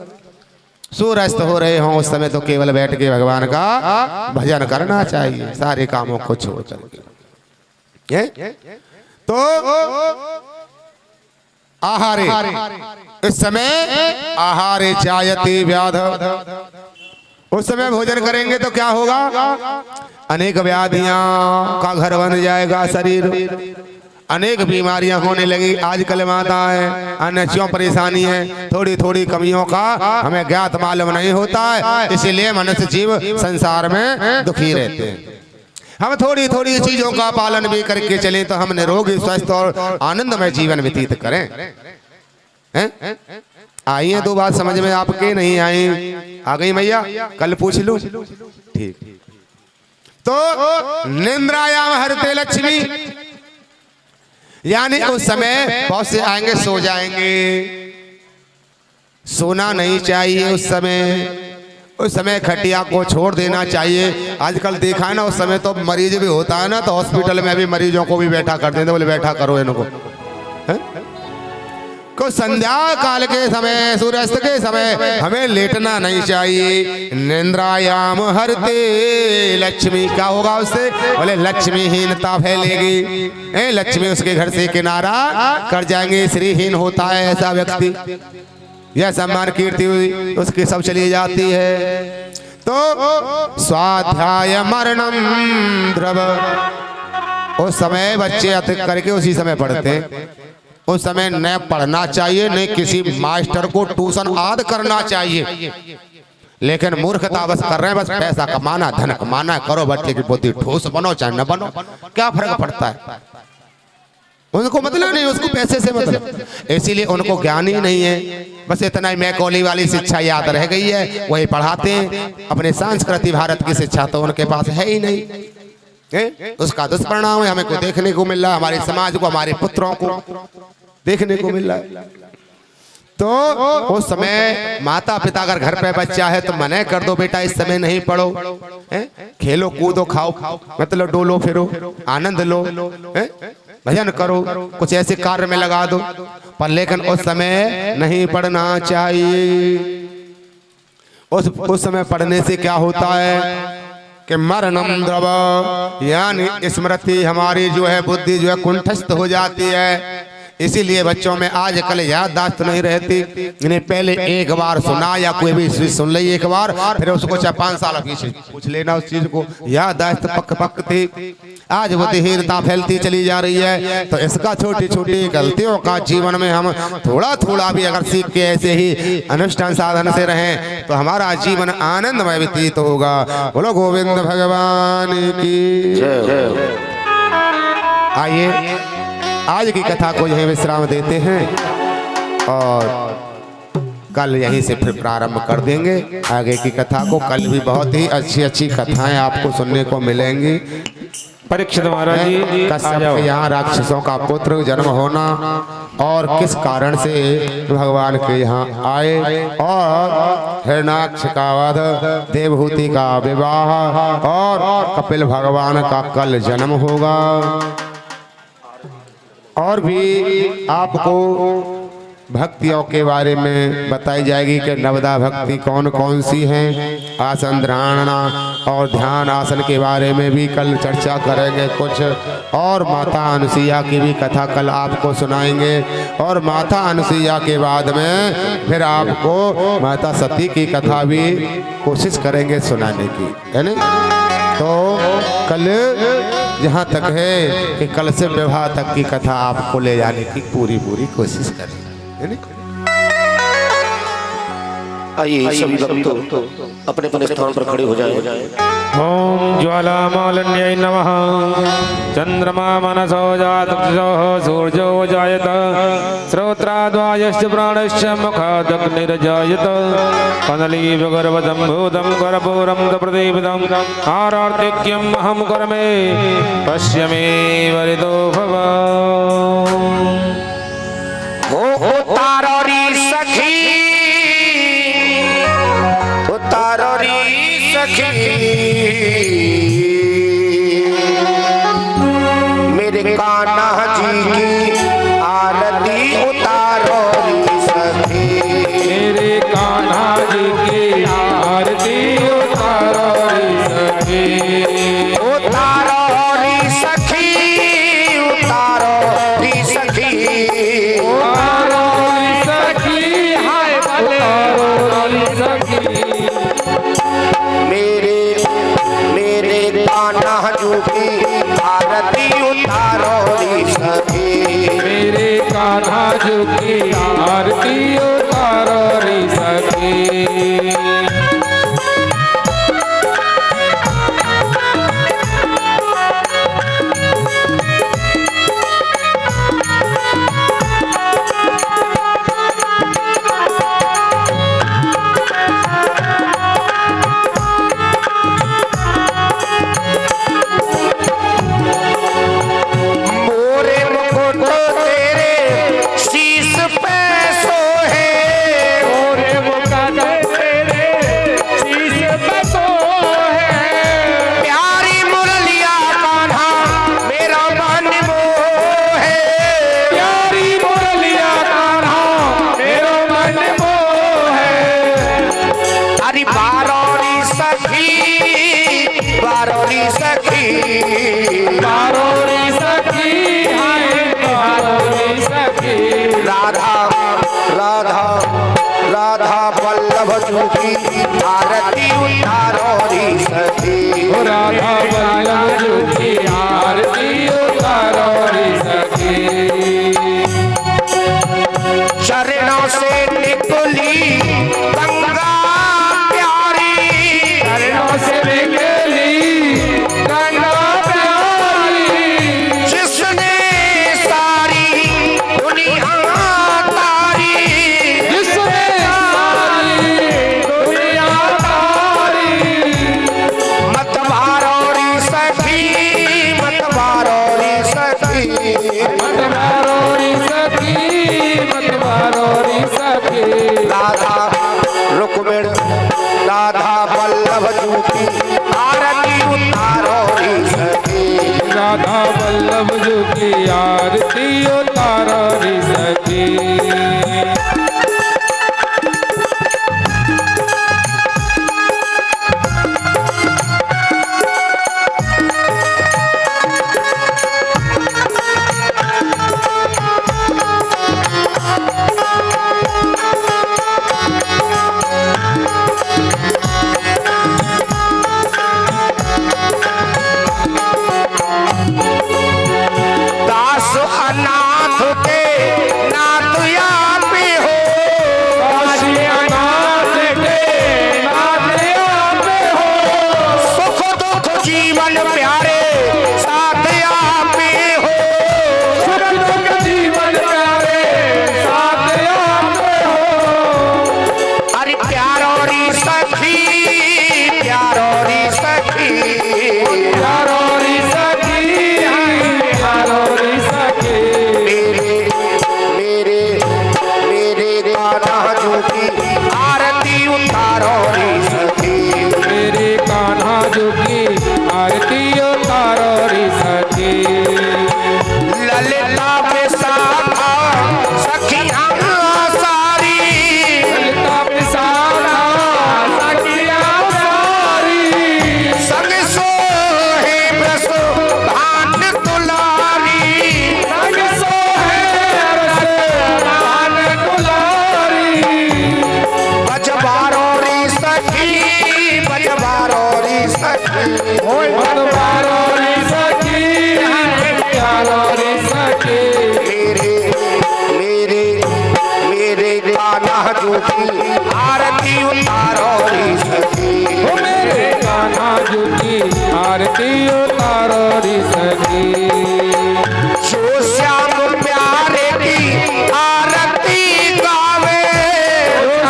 सूर्यास्त हो रहे हो उस समय तो केवल बैठ के भगवान का भजन करना चाहिए, सारे कामों को छोड़ करके। तो आहारे, इस समय आहारे जायते व्याध, उस समय भोजन करेंगे तो क्या होगा? अनेक व्याधियां का घर बन जाएगा शरीर, अनेक बीमारियां होने लगी। आजकल माताएं अन्य क्यों परेशानी है, थोड़ी थोड़ी कमियों का हमें ज्ञात मालूम नहीं होता है, इसीलिए मनुष्य जीव संसार में दुखी रहते हैं। हम थोड़ी थोड़ी चीजों का पालन भी करके चले तो हम निरोगी, स्वस्थ और आनंदमय जीवन व्यतीत करें। आइए, 2 बात समझ में आपके नहीं आई? आ गई मैया? कल पूछ लूं? ठीक। तो निंद्रायाम हरते लक्ष्मी, यानी उस समय बहुत से आएंगे सो जाएंगे, सोना नहीं चाहिए उस समय खटिया को छोड़ देना चाहिए। आजकल देखा है ना, उस समय तो मरीज भी होता है ना, तो हॉस्पिटल में भी मरीजों को भी बैठा कर देते, बोले बैठा करो इनको। को संध्या काल के समय, सूर्यास्त के समय हमें लेटना नहीं चाहिए। निंद्रायाम हरते लक्ष्मी, क्या होगा उससे? बोले लक्ष्मीहीनता फैलेगी, लक्ष्मी उसके घर से किनारा कर जाएंगे। श्रीहीन होता है ऐसा व्यक्ति, यह सम्मान कीर्ति हुई उसकी सब चली जाती है। तो स्वाध्याय मरणम द्रव, उस समय बच्चे अतिक करके उसी समय पढ़ते हैं। उस समय न पढ़ना चाहिए, न किसी मास्टर को ट्यूशन आदि करना चाहिए, लेकिन मूर्खता बस कर रहे हैं। बस पैसा कमाना, धन कमाना, करो बच्चे की बुद्धि ठोस बनो चाहे न बनो, क्या फर्क पड़ता है? उनको मतलब नहीं, उसको पैसे से मतलब, इसीलिए उनको ज्ञान ही नहीं है। बस इतना ही मैकॉली वाली शिक्षा याद रह गई है, वही पढ़ाते हैं। अपने सांस्कृतिक भारत की शिक्षा तो उनके पास है ही नहीं। उसका दुष्परिणाम हमें को देखने को मिल रहा है, हमारे समाज को, हमारे पुत्रों को देखने को मिल रहा है। तो उस समय माता पिता अगर घर पे बच्चा है तो मना कर दो, बेटा इस समय नहीं पढ़ो, खेलो कूदो खाओ, मतलब डोलो फिरो, आनंद लो, भजन करो, कुछ ऐसे कार्य में लगा दो, पर लेकिन उस समय नहीं पढ़ना चाहिए। उस समय पढ़ने से क्या होता है कि मरणम द्रव, यानी स्मृति हमारी जो है, बुद्धि जो है कुंठस्थ हो जाती है। इसीलिए बच्चों में आजकल याददाश्त नहीं रहती। इन्हें पहले एक बार सुना या कोई भी चीज सुन ली एक बार, फिर उसको चाहे 5 साल पीछे पूछ लेना उस चीज को, याददाश्त पक थी। आज बुद्धिहीनता फैलती चली जा रही है। तो इसका छोटी छोटी गलतियों का जीवन में हम थोड़ा थोड़ा भी अगर सीख के ऐसे ही अनुष्ठान साधन से रहें तो हमारा जीवन आनंदमय व्यतीत होगा। बोलो गोविंद भगवान की जय। आइए आज की कथा को यहीं विश्राम देते हैं और कल यहीं से फिर प्रारंभ कर देंगे आगे की कथा को। कल भी बहुत ही अच्छी अच्छी कथाएं आपको सुनने को मिलेंगी। परीक्षित महाराज जी, कश्यप के यहाँ राक्षसों का पुत्र जन्म होना, और किस कारण से भगवान के यहाँ आए और हिरण्याक्ष का वध, देवहूति का विवाह और कपिल भगवान का कल जन्म होगा। और भी आपको भक्तियों के बारे में बताई जाएगी कि नवदा भक्ति कौन कौन सी हैं। आसन धारणा और ध्यान आसन के बारे में भी कल चर्चा करेंगे कुछ, और माता अनुसुईया की भी कथा कल आपको सुनाएंगे। और माता अनुसुईया के बाद में फिर आपको माता सती की कथा भी कोशिश करेंगे सुनाने की, है ना। तो कल जहाँ तक है कि कल से विवाह तक की कथा आपको ले जाने की पूरी कोशिश करें, है ना। आइए सभी भक्त अपने अपने स्थान पर खड़े हो जाएं। ओम ज्वालामालिन्यै नमः। चंद्रमा मनसो जातः सूर्यो जायत श्रोत्राद्वायश्च प्राणश्च मुखादग्निर्जायत कदली विगर्भदं भूतं कर्पूरं प्रदीपितं आरार्तिक्यम् अहं कर्मे पश्य मे वरितो भव। हो तारोरी सखी, हो तारोरी सखी, मेरे कान्हा जी की आरती उतारो री सखी, मेरे कान्हा जी की आरती उतारो री सखी। उतारो री सखी, उतारो री सखी, कान्हा जी की आरती उतारो री सखी, मेरे कान्हा जी की आरती उतारो री सखी। की आरती उतारो री सखी, राधा वल्लभ की आरती उतारो री सखी। चरणों से निकली गंगा प्यारी, चरणों से निकली गंगा प्यारी, जिसने सारी दुनिया तारी, जिसने सारी दुनिया तारी। मतवारो री सखी, मतवारो री सखी, मतवारो री सखी, मतवारो री सखी। राधा रुक्मिण राधा वल्लभ की आरती उतारो री सखी, राधा वल्लभ की आरती उतारो री सखी। दास अनाथ के नाथ आप हो, काशी अनाथ के नाथ आप हो, सुख दुख जीवन प्यारे साथ आप हो, सुख दुख जीवन प्यारे साथ आप हो। अरे प्यारो री सखी, प्यारो री सखी, प्यारो री सखी, प्यारो री सखी। उतारो रे सखी ललिता विशाखा सखियां सारी ललिता विशाखा सखियां सारी संग सोहे ब्रस भान दुलारी संग सोहे रसदान दुलारी बजबारो री सखी बजबारो री सखी बजबारो री सखी प्यारो री सखी मेरे मेरे मेरे कान्हा जूठी आरती उतारो री सखी ओ मेरे कान्हा जूठी आरती उतारो री सखी जो श्याम प्यारे की आरती गावे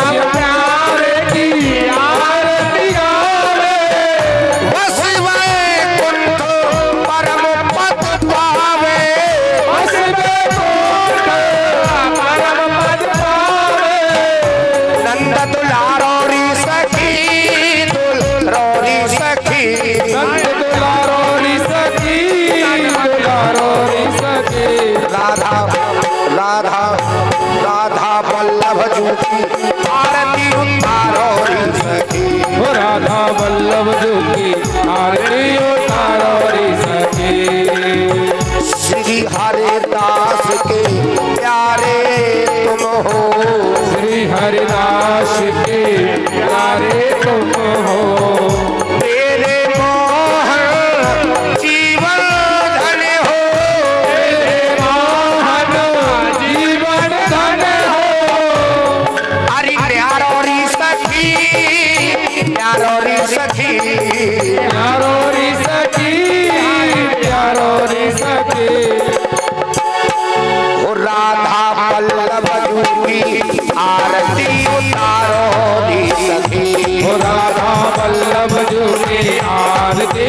श्याम प्यारे की आरती गावे बस वैकुंठ परम पद पावे बस वैकुंठ परम पद पावे नंद दुलारो री सखी दुलारो री सखी नंद दुलारो री सखी दुलारो री सखी राधा राधा राधा वल्लभ जूठी आरती उतारो री सखी ओ राधा वल्लभ जोगी आरती उतारो रे सखी श्री हरिदास के प्यारे तुम हो श्री हरिदास के प्यारे तुम हो तेरे मोहन जीवन धन हो तेरे मोहन जीवन धन हो हरि प्यारो री सखी प्यारो री सखी प्यारो रे सखी प्यारो रे सखी ओ राधा वल्लभ जूठी आरती उतारो री सखी ओ राधा वल्लभ जोगी आरती